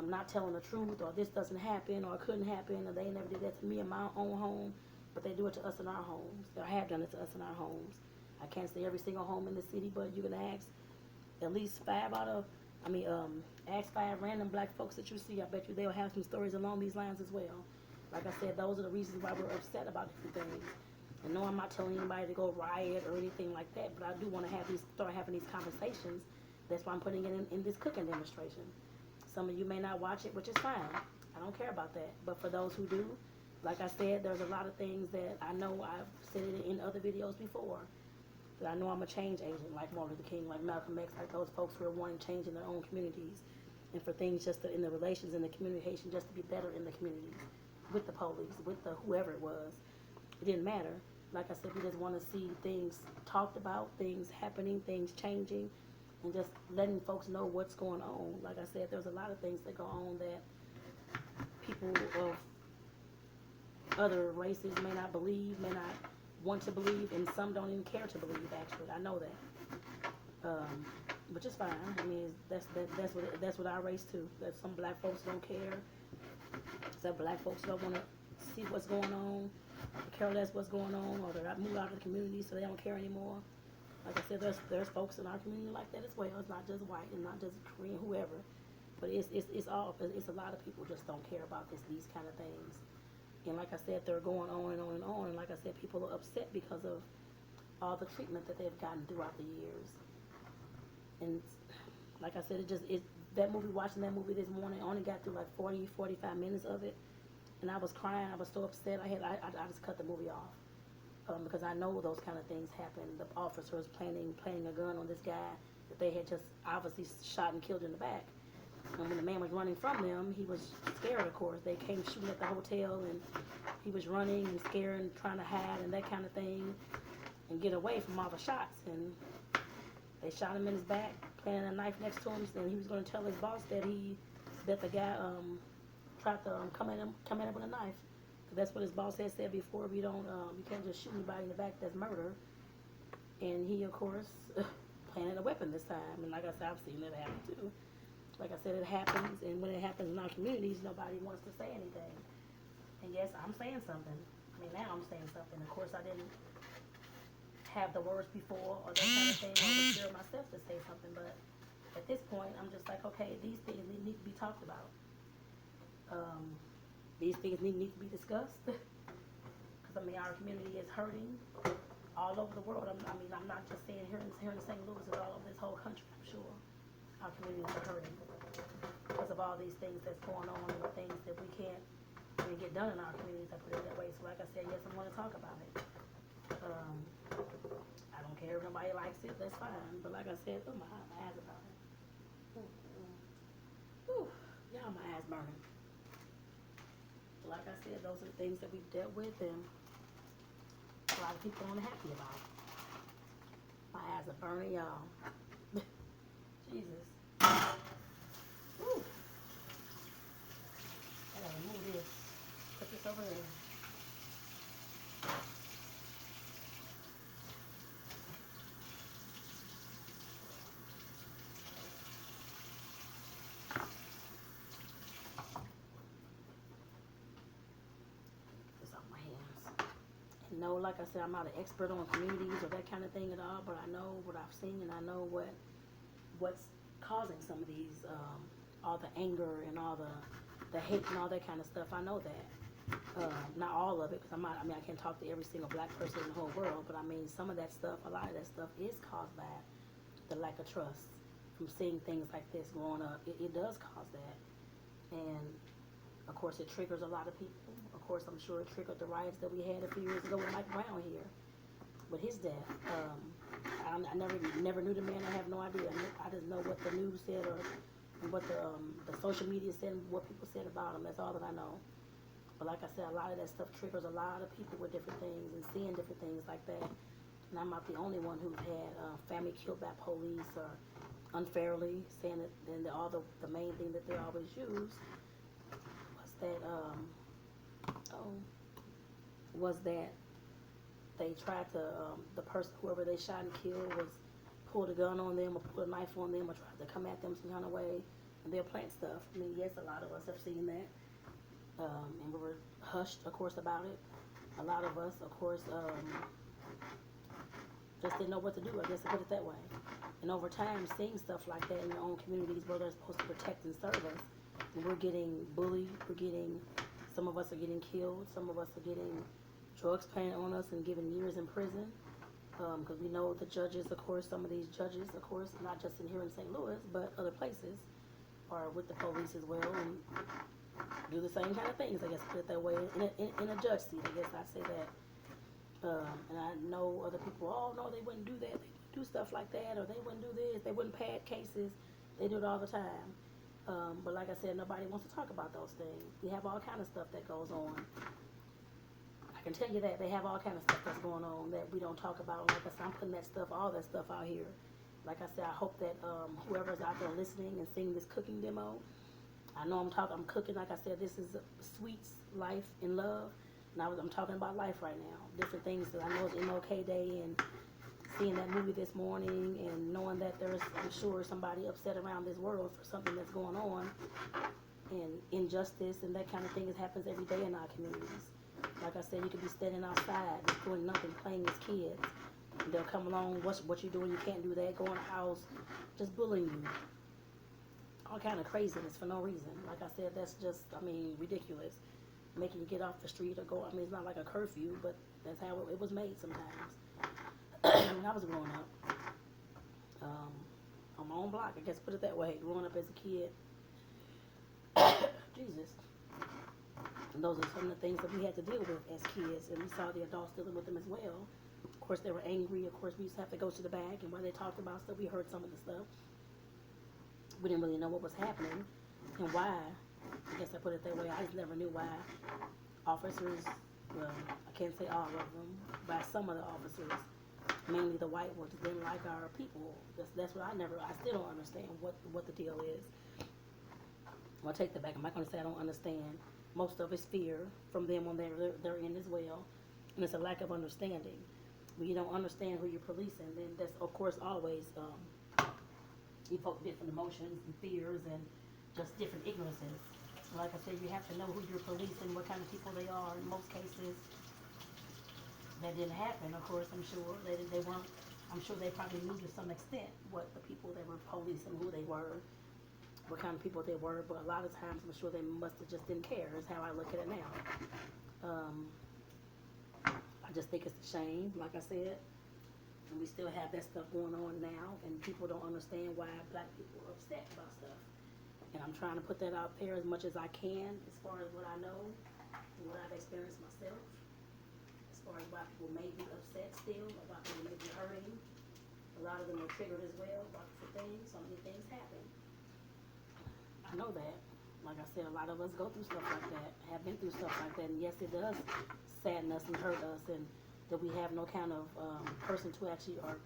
not telling the truth, or this doesn't happen, or it couldn't happen, or they never did that to me in my own home, but they do it to us in our homes. They have done it to us in our homes. I can't say every single home in the city, but you can ask at least ask 5 random black folks that you see. I bet you they'll have some stories along these lines as well. Like I said, those are the reasons why we're upset about different things. And no, I'm not telling anybody to go riot or anything like that, but I do want to start having these conversations. That's why I'm putting it in this cooking demonstration. Some of you may not watch it, which is fine. I don't care about that. But for those who do, like I said, there's a lot of things that I know I've said it in other videos before. That I know I'm a change agent, like Martin Luther King, like Malcolm X, like those folks who are wanting change in their own communities. And for things in the relations and the communication just to be better in the communities. With the police, with the whoever it was. It didn't matter. Like I said, we just want to see things talked about, things happening, things changing, and just letting folks know what's going on. Like I said, there's a lot of things that go on that people of other races may not believe, may not want to believe, and some don't even care to believe, actually. I know that. Which is fine. I mean, that's what our race too. That some black folks don't care. Some black folks don't want to see what's going on, care less what's going on, or they're moved out of the community so they don't care anymore. Like I said, there's folks in our community like that as well. It's not just white and not just Korean, whoever, but it's a lot of people just don't care about these kind of things. And like I said, they're going on and on and on. And like I said, people are upset because of all the treatment that they've gotten throughout the years. And like I said, watching that movie this morning, I only got through like 40, 45 minutes of it. And I was crying. I was so upset. I just cut the movie off. Because I know those kind of things happen. The officers planning a gun on this guy that they had just obviously shot and killed in the back. And when the man was running from them, he was scared, of course. They came shooting at the hotel, and he was running and scared and trying to hide and that kind of thing and get away from all the shots. And they shot him in his back, planting a knife next to him, and he was going to tell his boss that the guy tried to come at him with a knife. That's what his boss had said before. You can't just shoot anybody in the back. That's murder. And he, of course, planted a weapon this time. And like I said, I've seen that happen too. Like I said, it happens, and when it happens in our communities, nobody wants to say anything. And yes, I'm saying something. I mean, now I'm saying something. Of course, I didn't have the words before or that kind of thing. I was sure myself to say something, but at this point, I'm just like, okay, these things need to be talked about. These things need to be discussed. Because, I mean, our community is hurting all over the world. I'm not just saying here in St. Louis, it's all over this whole country, I'm sure. Our communities are hurting because of all these things that's going on and the things that we can't even get done in our communities, I put it that way. So like I said, yes, I'm going to talk about it. I don't care if nobody likes it, that's fine. But like I said, my eyes are burning. Y'all, my eyes burning. But like I said, those are the things that we've dealt with and a lot of people aren't happy about. My eyes are burning, y'all. Jesus. Woo. I gotta move this. Put this over there. This off my hands. And no, like I said, I'm not an expert on communities or that kind of thing at all, but I know what I've seen and I know what's causing some of these, all the anger and all the hate and all that kind of stuff. I know that. Not all of it, because I can't talk to every single black person in the whole world, but I mean, some of that stuff, a lot of that stuff is caused by the lack of trust from seeing things like this growing up. It does cause that. And, of course, it triggers a lot of people. Of course, I'm sure it triggered the riots that we had a few years ago with Mike Brown here, with his death. I never knew the man. I have no idea. I just know what the news said or what the social media said and what people said about him. That's all that I know. But like I said, a lot of that stuff triggers a lot of people with different things and seeing different things like that. And I'm not the only one who's had family killed by police or unfairly, saying that. Then the main thing that they always use was that they tried to, the person, whoever they shot and killed, pulled a gun on them or pulled a knife on them or tried to come at them some kind of way, and they'll plant stuff. I mean, yes, a lot of us have seen that, and we were hushed, of course, about it. A lot of us, of course, just didn't know what to do, I guess, to put it that way. And over time, seeing stuff like that in your own communities where they're supposed to protect and serve us, and we're getting bullied, some of us are getting killed, some of us are getting drugs planted on us and given years in prison, because we know the judges, of course, some of these judges, of course, not just in here in St. Louis, but other places, are with the police as well and do the same kind of things, I guess, put it that way, in a judge seat, I guess I'd say that. And I know other people, oh, no, they wouldn't do that, they wouldn't do stuff like that, or they wouldn't do this, they wouldn't pad cases, they do it all the time. But like I said, nobody wants to talk about those things. We have all kind of stuff that goes on. I can tell you that they have all kind of stuff that's going on that we don't talk about. Like I said, I'm putting all that stuff out here. Like I said, I hope that whoever's out there listening and seeing this cooking demo, I know I'm cooking. Like I said, this is sweets, life, and love. And I'm talking about life right now. Different things that I know it's MLK Day and seeing that movie this morning and knowing that there's, I'm sure, somebody upset around this world for something that's going on and injustice and that kind of thing. It happens every day in our communities. Like I said, you could be standing outside just doing nothing, playing as kids. And they'll come along, what you doing, you can't do that, go in the house, just bullying you. All kind of craziness for no reason. Like I said, that's just, ridiculous. Making you get off the street or go, it's not like a curfew, but that's how it was made sometimes. When I was growing up, on my own block, I guess, put it that way, growing up as a kid. Jesus. And those are some of the things that we had to deal with as kids, and we saw the adults dealing with them as well. Of course, they were angry. Of course, we used to have to go to the back, and while they talked about stuff, we heard some of the stuff. We didn't really know what was happening and why. I guess I put it that way. I just never knew why officers, well, I can't say all of them, but some of the officers, mainly the white ones, didn't like our people. That's what I still don't understand what the deal is. Well, I'll take that back. I'm not going to say I don't understand. Most of it's fear from them when they're in as well. And it's a lack of understanding. When you don't understand who you're policing, then that's, of course, always evoke different emotions and fears and just different ignorances. Like I said, you have to know who you're policing, what kind of people they are. In most cases, that didn't happen. Of course, I'm sure they weren't. I'm sure they probably knew to some extent what the people they were policing, who they were, what kind of people they were. But a lot of times, I'm sure they must have just didn't care. Is how I look at it now. I just think it's a shame. Like I said, and we still have that stuff going on now, and people don't understand why black people are upset about stuff. And I'm trying to put that out there as much as I can, as far as what I know and what I've experienced myself. As far as why people may be upset still, about people may be hurting. A lot of them are triggered as well about the things. So many things happen. I know that. Like I said, a lot of us go through stuff like that, have been through stuff like that. And yes, it does sadden us and hurt us, and that we have no kind of person to actually, or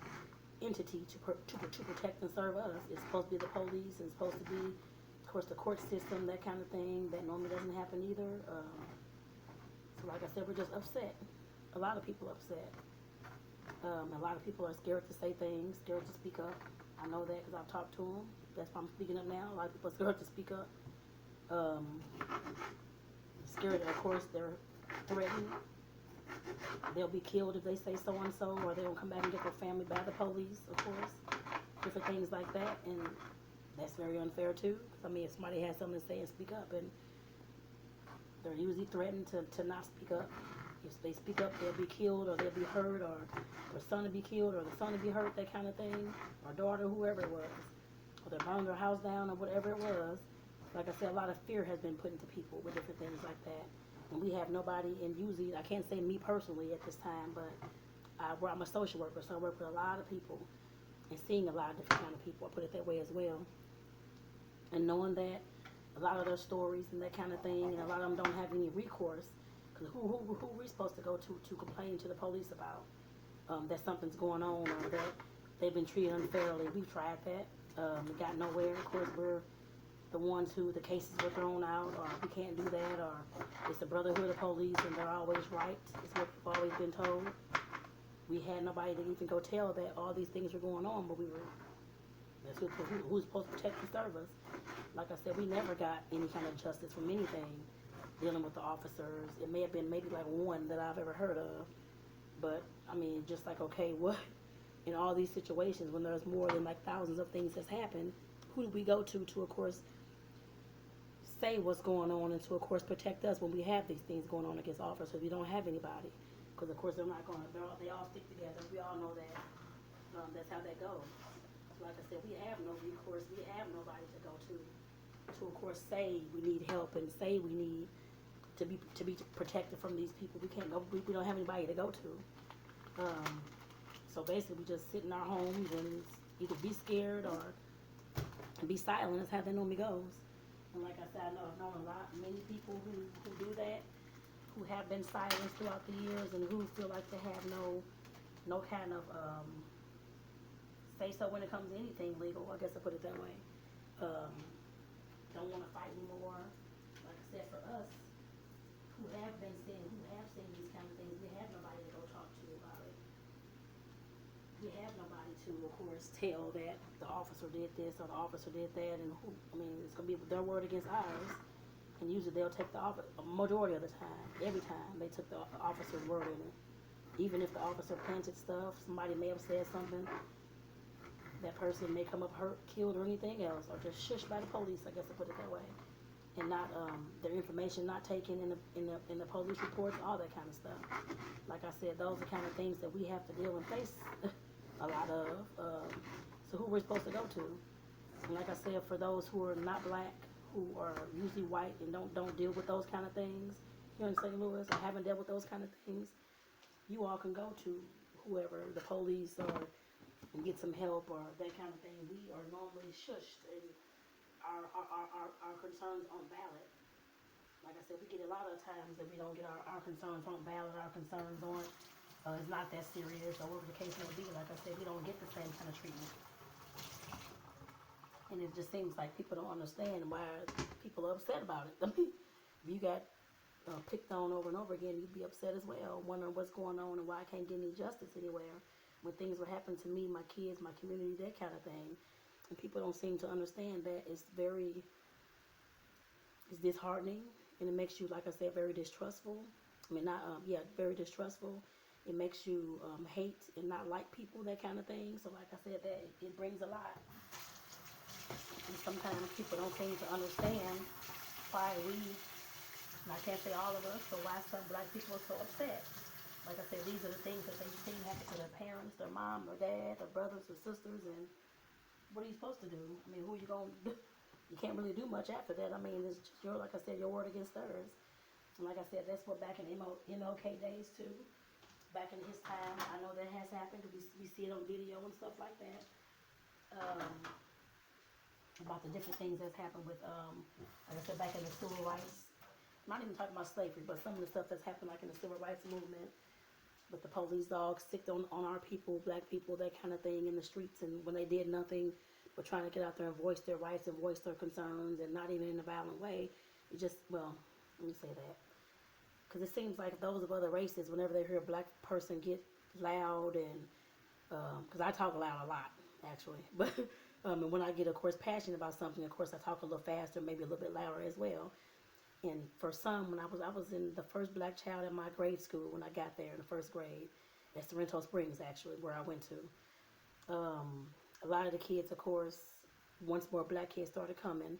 entity to protect and serve us. It's supposed to be the police, and it's supposed to be, of course, the court system, that kind of thing. That normally doesn't happen either. So like I said, we're just upset. A lot of people are upset. A lot of people are scared to say things, scared to speak up. I know that because I've talked to them. That's why I'm speaking up now. A lot of people are scared to speak up. Scared, of course, they're threatened. They'll be killed if they say so-and-so, or they'll come back and get their family by the police, of course. Different things like that, and that's very unfair too. Because, I mean, if somebody has something to say and speak up, and they're usually threatened to not speak up. If they speak up, they'll be killed, or they'll be hurt, or their son will be killed, or the son will be hurt, that kind of thing, or daughter, whoever it was. Or they burn their house down, or whatever it was. Like I said, a lot of fear has been put into people with different things like that. And we have nobody, and usually, I can't say me personally at this time, but I'm a social worker, so I work with a lot of people and seeing a lot of different kind of people. I put it that way as well. And knowing that a lot of their stories and that kind of thing, and a lot of them don't have any recourse, because who are we supposed to go to complain to the police about that something's going on, or that they've been treated unfairly? We've tried that. We got nowhere. Of course, we're the ones who the cases were thrown out, or we can't do that, or it's the brotherhood of police and they're always right. It's what we've always been told. We had nobody to even go tell that all these things were going on, but that's who's supposed to protect and serve us. Like I said, we never got any kind of justice from anything dealing with the officers. It may have been maybe like one that I've ever heard of, but I mean, just like, okay, what, in all these situations when there's more than like thousands of things that's happened, who do we go to, of course, say what's going on, and to, of course, protect us when we have these things going on against officers? We don't have anybody, because of course they're not going to. They all stick together. We all know that. That's how that goes. So like I said, we have no recourse. We have nobody to go to, of course, say we need help and say we need to be protected from these people. We can't go. We don't have anybody to go to. So basically, we just sit in our homes and either be scared or be silent. That's how that normally goes. And like I said, I've known many people who do that, who have been silenced throughout the years, and who feel like they have no kind of say so when it comes to anything legal. I guess I put it that way. Don't want to fight anymore. Like I said, for us who have seen these kind of things, we have nobody to go talk to about it. We have nobody to, of course, tell that the officer did this or the officer did that, and who, I mean, it's going to be their word against ours, and usually they'll take the officer, a majority of the time, every time, they took the officer's word in it. Even if the officer planted stuff, somebody may have said something, that person may come up hurt, killed, or anything else, or just shushed by the police, I guess I put it that way, and not, their information not taken in the police reports, all that kind of stuff. Like I said, those are kind of things that we have to deal and face a lot of. So who we're supposed to go to? And like I said, for those who are not black, who are usually white and don't deal with those kind of things here in St. Louis, or haven't dealt with those kind of things, you all can go to whoever, the police, or and get some help or that kind of thing. We are normally shushed, and our concerns on ballot. Like I said, we get a lot of times that we don't get our concerns on ballot, our concerns on it's not that serious or whatever the case may be. Like I said, we don't get the same kind of treatment. And it just seems like people don't understand why people are upset about it. I mean, if you got picked on over and over again, you'd be upset as well, wondering what's going on and why I can't get any justice anywhere. When things would happen to me, my kids, my community, that kind of thing. And people don't seem to understand that it's disheartening, and it makes you, like I said, very distrustful. I mean, very distrustful. It makes you hate and not like people, that kind of thing. So, like I said, that it brings a lot. And sometimes people don't seem to understand why and I can't say all of us, but why some black people are so upset. Like I said, these are the things that they've seen happen to their parents, their mom, their dad, their brothers, their sisters, and what are you supposed to do? I mean, who are you going to do? You can't really do much after that. I mean, it's just like I said, your word against theirs. And like I said, that's what back in MLK days too. Back in his time, I know that has happened. We see it on video and stuff like that. About the different things that's happened with, like I said, back in the civil rights. I'm not even talking about slavery, but some of the stuff that's happened like in the civil rights movement, with the police dogs sicked on our people, black people, that kind of thing in the streets, and when they did nothing but trying to get out there and voice their rights and voice their concerns, and not even in a violent way. It just, well, let me say that. Because it seems like those of other races, whenever they hear a black person get loud, and because I talk loud a lot, actually, but and when I get, of course, passionate about something, of course, I talk a little faster, maybe a little bit louder as well. And for some, when I was in the first black child in my grade school, when I got there in the first grade, at Sorrento Springs, actually, where I went to. A lot of the kids, of course, once more black kids started coming,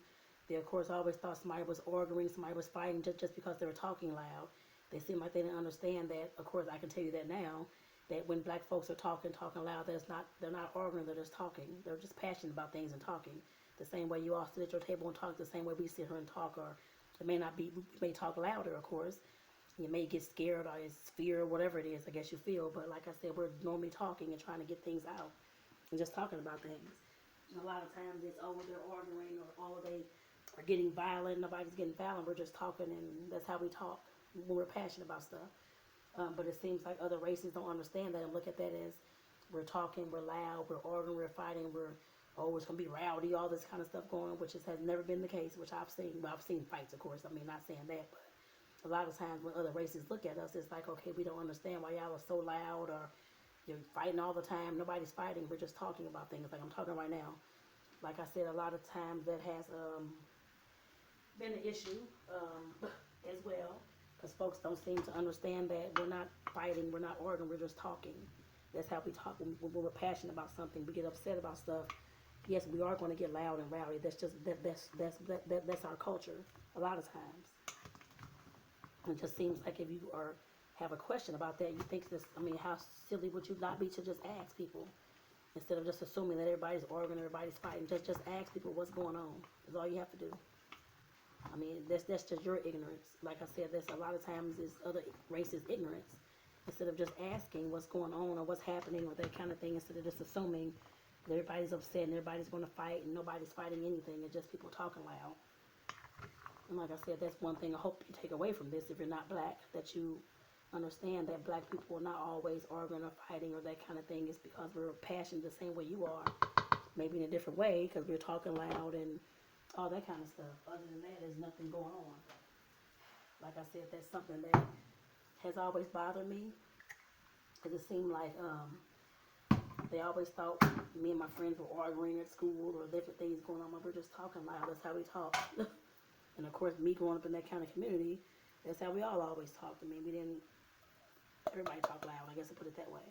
they, of course, always thought somebody was arguing, somebody was fighting just because they were talking loud. They seemed like they didn't understand that. Of course, I can tell you that now, that when black folks are talking loud, they're not arguing, they're just talking. They're just passionate about things and talking. The same way you all sit at your table and talk, the same way we sit here and talk, or it may not be, we may talk louder, of course. You may get scared or it's fear or whatever it is, I guess you feel. But like I said, we're normally talking and trying to get things out and just talking about things. And a lot of times it's, they're arguing, or they are getting violent. Nobody's getting violent. We're just talking, and that's how we talk when we're passionate about stuff. But it seems like other races don't understand that and look at that as we're talking, we're loud, we're arguing, we're fighting, it's going to be rowdy, all this kind of stuff going on, which has never been the case, which I've seen. Well, I've seen fights, of course. I mean, not saying that, but a lot of times when other races look at us, it's like, okay, we don't understand why y'all are so loud, or you're fighting all the time. Nobody's fighting. We're just talking about things like I'm talking right now. Like I said, a lot of times that has been an issue as well, because folks don't seem to understand that we're not fighting, we're not arguing, we're just talking. That's how we talk when we're passionate about something. We get upset about stuff. Yes, we are going to get loud and rowdy. That's just that's our culture. A lot of times, it just seems like if you have a question about that, you think this. I mean, how silly would you not be to just ask people instead of just assuming that everybody's arguing, everybody's fighting? Just ask people what's going on. That's all you have to do. I mean, that's just your ignorance. Like I said, that's a lot of times is other races' ignorance. Instead of just asking what's going on or what's happening or that kind of thing, instead of just assuming that everybody's upset and everybody's going to fight and nobody's fighting anything, it's just people talking loud. And like I said, that's one thing I hope you take away from this, if you're not black, that you understand that black people are not always arguing or fighting or that kind of thing. It's because we're passionate the same way you are, maybe in a different way, because we're talking loud and all that kind of stuff. Other than that, there's nothing going on. Like I said, that's something that has always bothered me, because it seemed like they always thought me and my friends were arguing at school or different things going on. We're just talking loud. That's how we talk. And of course, me growing up in that kind of community, that's how we all always talked. I mean, everybody talk loud, I guess I put it that way.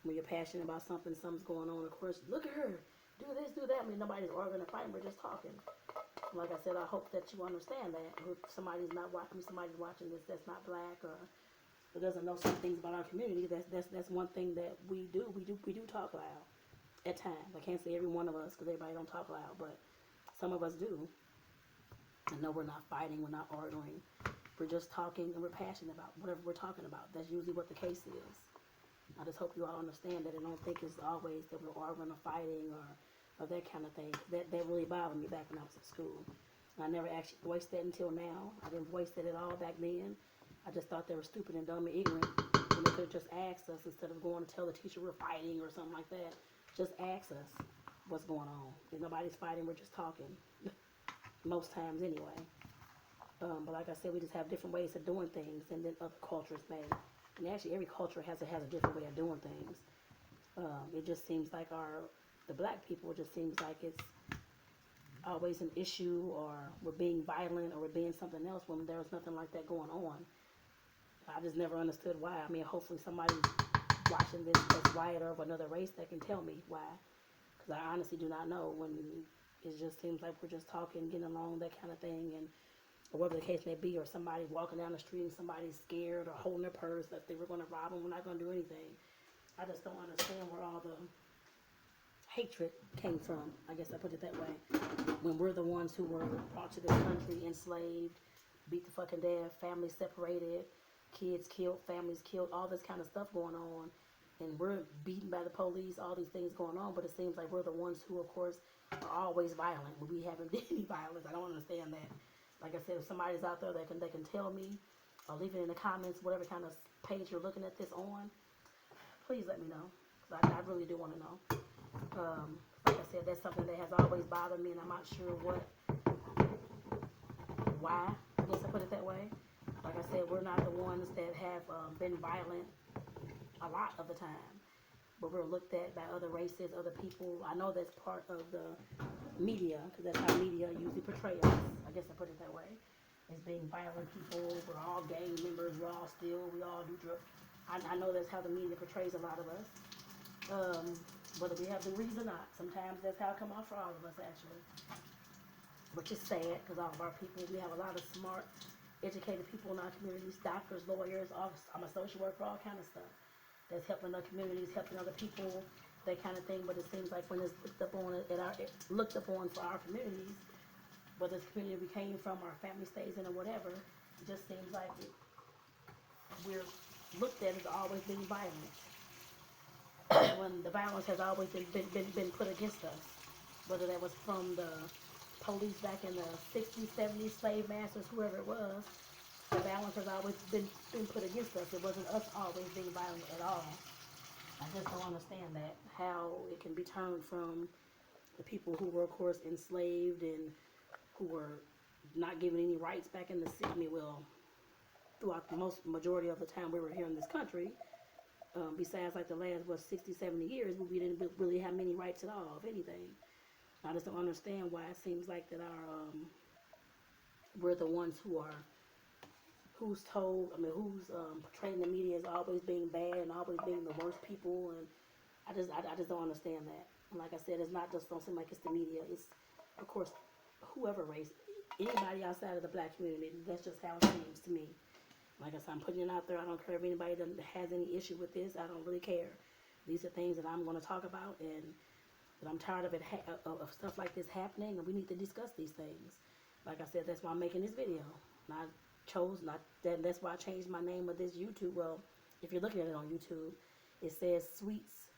When you're passionate about something's going on, of course, look at her, do this, do that. I mean, nobody's arguing or fighting, we're just talking. Like I said, I hope that you understand that. If somebody's watching this that's not black or doesn't know some things about our community, that's one thing that we do. We do talk loud at times. I can't say every one of us, because everybody don't talk loud, but some of us do. And no, we're not fighting, we're not arguing. We're just talking, and we're passionate about whatever we're talking about. That's usually what the case is. I just hope you all understand that, and don't think it's always that we're arguing or fighting or or that kind of thing. That really bothered me back when I was in school. I never actually voiced that until now. I didn't voice that at all back then. I just thought they were stupid and dumb and ignorant. And they could have just asked us instead of going to tell the teacher we're fighting or something like that. Just ask us what's going on. If nobody's fighting, we're just talking. Most times anyway. But like I said, we just have different ways of doing things than other cultures may. And actually, every culture has a different way of doing things. It just seems like the black people, it just seems like it's always an issue, or we're being violent, or we're being something else when there's nothing like that going on. I just never understood why. I mean, hopefully somebody's watching this riot of another race that can tell me why. Because I honestly do not know. When it just seems like we're just talking, getting along, that kind of thing, and or whatever the case may be, or somebody walking down the street and somebody's scared or holding their purse that they were going to rob them. We're not going to do anything. I just don't understand where all the hatred came from. I guess I put it that way. When we're the ones who were brought to this country, enslaved, beat the fucking death, families separated, kids killed, families killed, all this kind of stuff going on, and we're beaten by the police, all these things going on, but it seems like we're the ones who, of course, are always violent when we haven't did any violence. I don't understand that. Like I said, if somebody's out there that they can tell me, or leave it in the comments, whatever kind of page you're looking at this on, please let me know, because I really do want to know. Like I said, that's something that has always bothered me, and I'm not sure why. I guess I put it that way. Like I said, we're not the ones that have been violent a lot of the time, but we're looked at by other races, other people. I know that's part of the media, because that's how media usually portrays us. I guess I put it that way. As being violent people, we're all gang members, we all do drugs. I know that's how the media portrays a lot of us. Whether we have the reason or not, sometimes that's how it come off for all of us, actually. Which is sad, because all of our people, we have a lot of smart, educated people in our communities, doctors, lawyers, I'm a social worker, all kind of stuff. That's helping our communities, helping other people, that kind of thing. But it seems like when it's looked upon for our communities, whether it's the community we came from, our family stays in, or whatever, it just seems like we're looked at as always being violent. When the violence has always been put against us, whether that was from the police back in the 60s, 70s, slave masters, whoever it was, the violence has always been put against us. It wasn't us always being violent at all. I just don't understand that, how it can be turned from the people who were, of course, enslaved and who were not given any rights back in the city. Well, throughout the majority of the time we were here in this country, besides like the last 60, 70 years, we didn't really have many rights at all, if anything. I just don't understand why it seems like that we're the ones who's portraying the media as always being bad and always being the worst people, and I just don't understand that. And like I said, it's not just, don't seem like it's the media. It's, of course, whoever race, anybody outside of the black community. That's just how it seems to me. Like I said, I'm putting it out there. I don't care if anybody has any issue with this. I don't really care. These are things that I'm going to talk about, and that I'm tired of of stuff like this happening, and we need to discuss these things. Like I said, that's why I'm making this video. And that's why I changed my name of this YouTube. Well, if you're looking at it on YouTube, it says Sweets,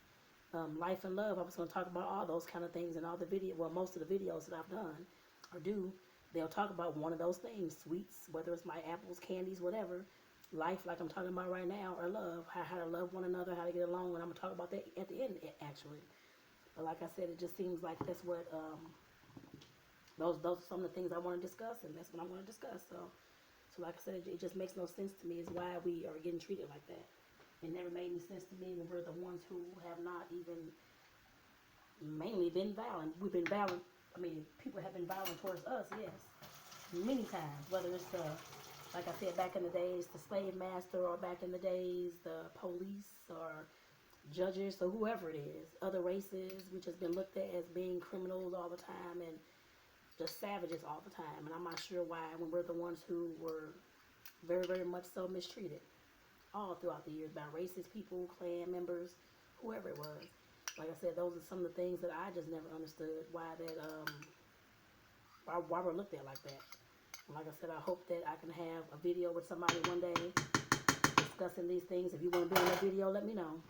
Life and Love. I was going to talk about all those kind of things, and most of the videos that I've done or do, they'll talk about one of those things, sweets, whether it's my apples, candies, whatever. Life, like I'm talking about right now, or love, how to love one another, how to get along, and I'm going to talk about that at the end, actually. But like I said, it just seems like that's what, those are some of the things I want to discuss, and that's what I'm going to discuss. So like I said, it just makes no sense to me is why we are getting treated like that. It never made any sense to me when we're the ones who have not even mainly been violent. We've been violent. I mean, people have been violent towards us, yes, many times. Whether it's like I said, back in the days, the slave master, or back in the days, the police, or judges, or whoever it is, other races, which has been looked at as being criminals all the time, and just savages all the time. And I'm not sure why, when we're the ones who were very, very much so mistreated all throughout the years by racist people, clan members, whoever it was. Like I said, those are some of the things that I just never understood, why we're looked at like that. And like I said, I hope that I can have a video with somebody one day discussing these things. If you want to be in that video, let me know.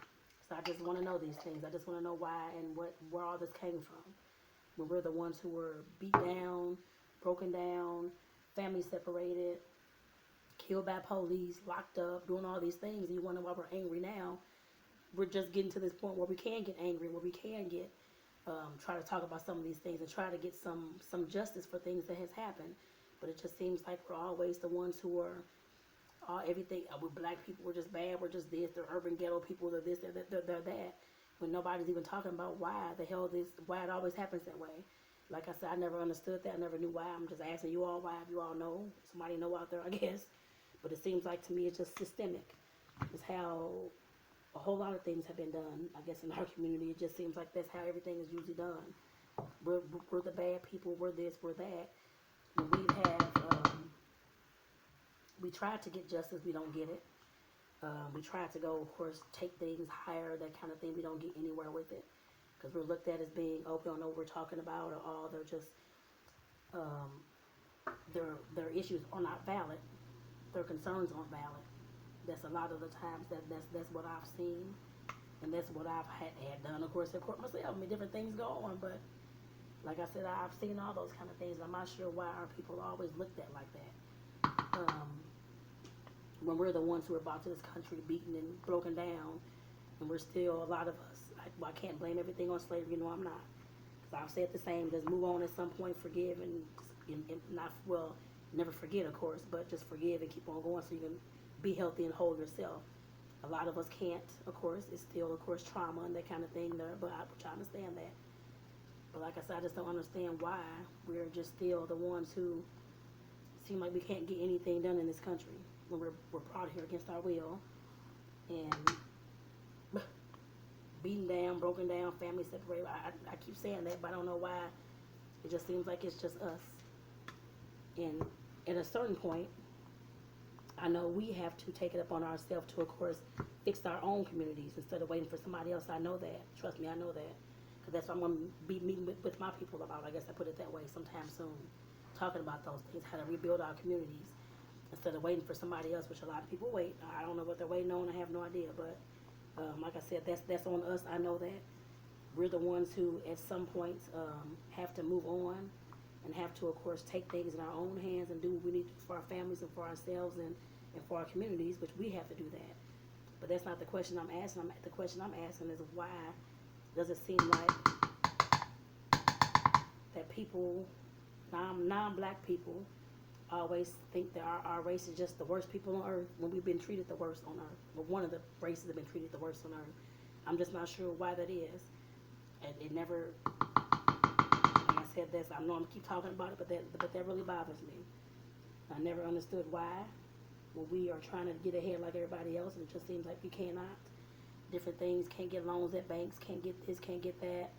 So I just want to know these things. I just want to know why and where all this came from. when we're the ones who were beat down, broken down, families separated, killed by police, locked up, doing all these things, and you wonder why we're angry now. We're just getting to this point where we can get angry, where we can get try to talk about some of these things and try to get some justice for things that has happened. But it just seems like we're always the ones who are everything. We're black people, we're just bad, we're just this. They're urban ghetto people, they're this, they're that. When nobody's even talking about why the hell why it always happens that way. Like I said, I never understood that. I never knew why. I'm just asking you all why. If you all know, somebody know out there, I guess. But it seems like to me it's just systemic. It's how a whole lot of things have been done. I guess in our community, it just seems like that's how everything is usually done. We're the bad people. We're this. We're that. And we tried to get justice. We don't get it. We tried to go, of course, take things higher, that kind of thing. We don't get anywhere with it because we're looked at as being, oh, we don't know what we're talking about, or all they're just their issues are not valid. Their concerns aren't valid. That's a lot of the times that's what I've seen, and that's what I've had done, of course, in court myself. I mean, different things go on, but like I said, I've seen all those kind of things. I'm not sure why our people are always looked at like that. When we're the ones who are brought to this country beaten and broken down, and we're still, a lot of us, I can't blame everything on slavery. No, I'm not. Because I've said the same, just move on at some point, forgive, and not, well, never forget, of course, but just forgive and keep on going so you can be healthy and whole yourself. A lot of us can't, of course. It's still, of course, trauma and that kind of thing there, but I understand that. But like I said, I just don't understand why we're just still the ones who seem like we can't get anything done in this country when we're brought here against our will and beaten down, broken down, family separated. I keep saying that, but I don't know why. It just seems like it's just us. And at a certain point, I know we have to take it upon ourselves to, of course, fix our own communities instead of waiting for somebody else. I know that. Trust me, I know that. Because that's what I'm going to be meeting with my people about. I guess I put it that way sometime soon. Talking about those things, how to rebuild our communities instead of waiting for somebody else, which a lot of people wait. I don't know what they're waiting on. I have no idea. But like I said, that's on us. I know that. We're the ones who, at some points, have to move on and have to, of course, take things in our own hands and do what we need to for our families and for ourselves and for our communities, which we have to do that. But that's not the question I'm asking. The question I'm asking is why does it seem like that people, non-black people, always think that our race is just the worst people on earth when we've been treated the worst on earth. Well, one of the races have been treated the worst on earth. I'm just not sure why that is. And it never, like I said, I know I'm keep talking about it, but that really bothers me. I never understood why when we are trying to get ahead like everybody else, and it just seems like we cannot. Different things, can't get loans at banks, can't get this, can't get that,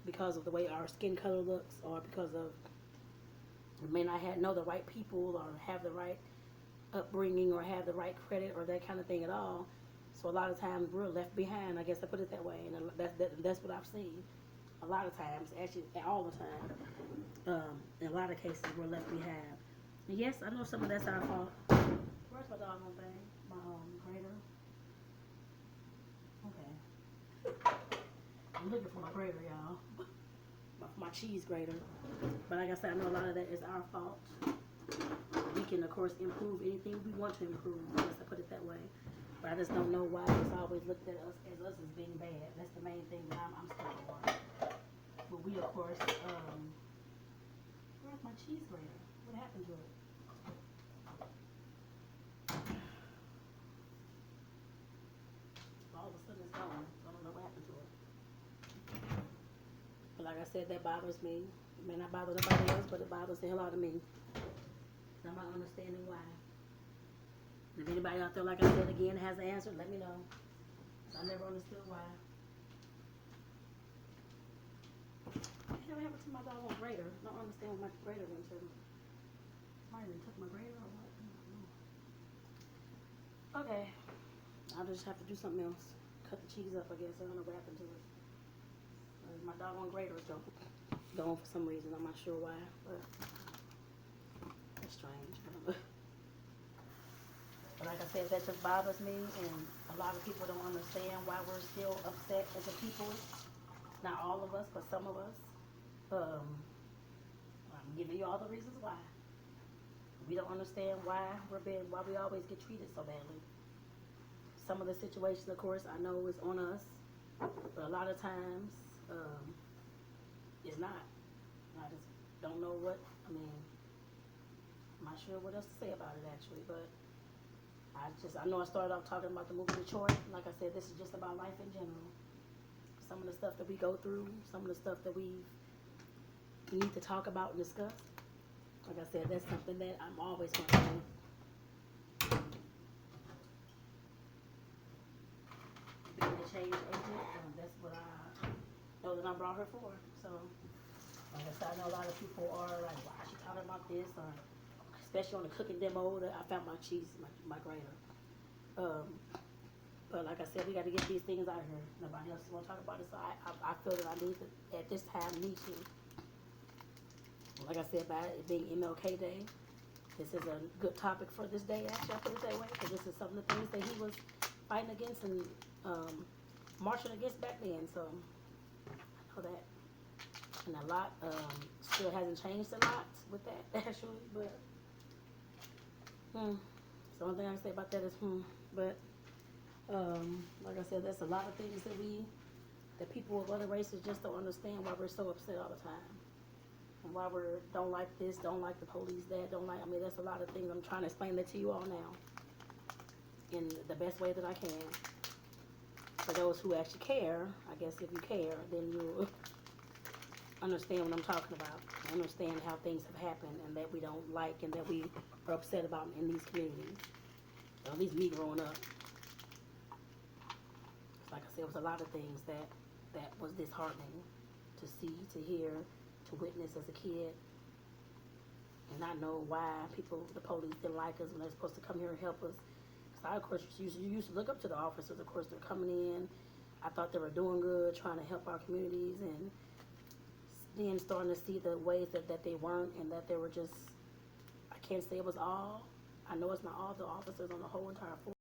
because of the way our skin color looks, or because of we may not know the right people or have the right upbringing or have the right credit or that kind of thing at all. So a lot of times we're left behind. I guess I put it that way, and that's what I've seen. A lot of times, actually, all the time. In a lot of cases, we're left behind. And yes, I know some of that's our fault. Where's my doggone thing? My grater. Okay. I'm looking for my grater, y'all. My cheese grater. But like I said, I know a lot of that is our fault. We can, of course, improve anything we want to improve. I guess I put it that way. But I just don't know why it's always looked at us as being bad. That's the main thing that I'm stuck on. But we, of course, where's my cheese grater? What happened to it? All of a sudden it's gone. I don't know what happened to it. But like I said, that bothers me. It may not bother nobody else, but it bothers the hell out of me. I'm not understanding why. If anybody out there, like I said again, has an answer, let me know. I never understood why. What the hell happened to my doggone grater? I don't understand what my grater went to. Somebody took my grater or what? Okay. I'll just have to do something else. Cut the cheese up, I guess. I don't know what happened to it. My doggone grater is gone for some reason. I'm not sure why, but it's strange. But like I said, that just bothers me, and a lot of people don't understand why we're still upset as a people. Not all of us, but some of us. Um, I'm giving you all the reasons why. We don't understand why why we always get treated so badly. Some of the situations, of course, I know is on us, but a lot of times it's not. I just don't know what. I mean, I'm not sure what else to say about it actually, but I know I started off talking about the movie Detroit. Like I said, this is just about life in general. Some of the stuff that we go through, some of the stuff that we need to talk about and discuss. Like I said, that's something that I'm always going to do. Being a change agent, that's what I know that I brought her for. So, like I said, I know a lot of people are like, why is she talking about this? Or especially on the cooking demo that I found my grater. But like I said, we got to get these things out of here. Nobody else want to talk about it, so I feel that I need to, at this time, need to. Like I said, by it being MLK Day, this is a good topic for this day, actually, I put it that way, because this is some of the things that he was fighting against and marching against back then, so I know that. And a lot still hasn't changed a lot with that, actually, but the only thing I can say about that is but like I said, there's a lot of things that people of other races just don't understand why we're so upset all the time. And why we don't like this, don't like the police, don't like, I mean, there's a lot of things. I'm trying to explain that to you all now in the best way that I can. For those who actually care, I guess if you care, then you'll understand what I'm talking about. Understand how things have happened and that we don't like and that we are upset about in these communities. Or at least me growing up. Like I said, it was a lot of things that was disheartening to see, to hear, to witness as a kid, and not know why the police didn't like us when they're supposed to come here and help us. Because I, of course, you used to look up to the officers. Of course, they're coming in. I thought they were doing good, trying to help our communities, and then starting to see the ways that they weren't, and that they were just, I can't say it was all. I know it's not all the officers on the whole entire force.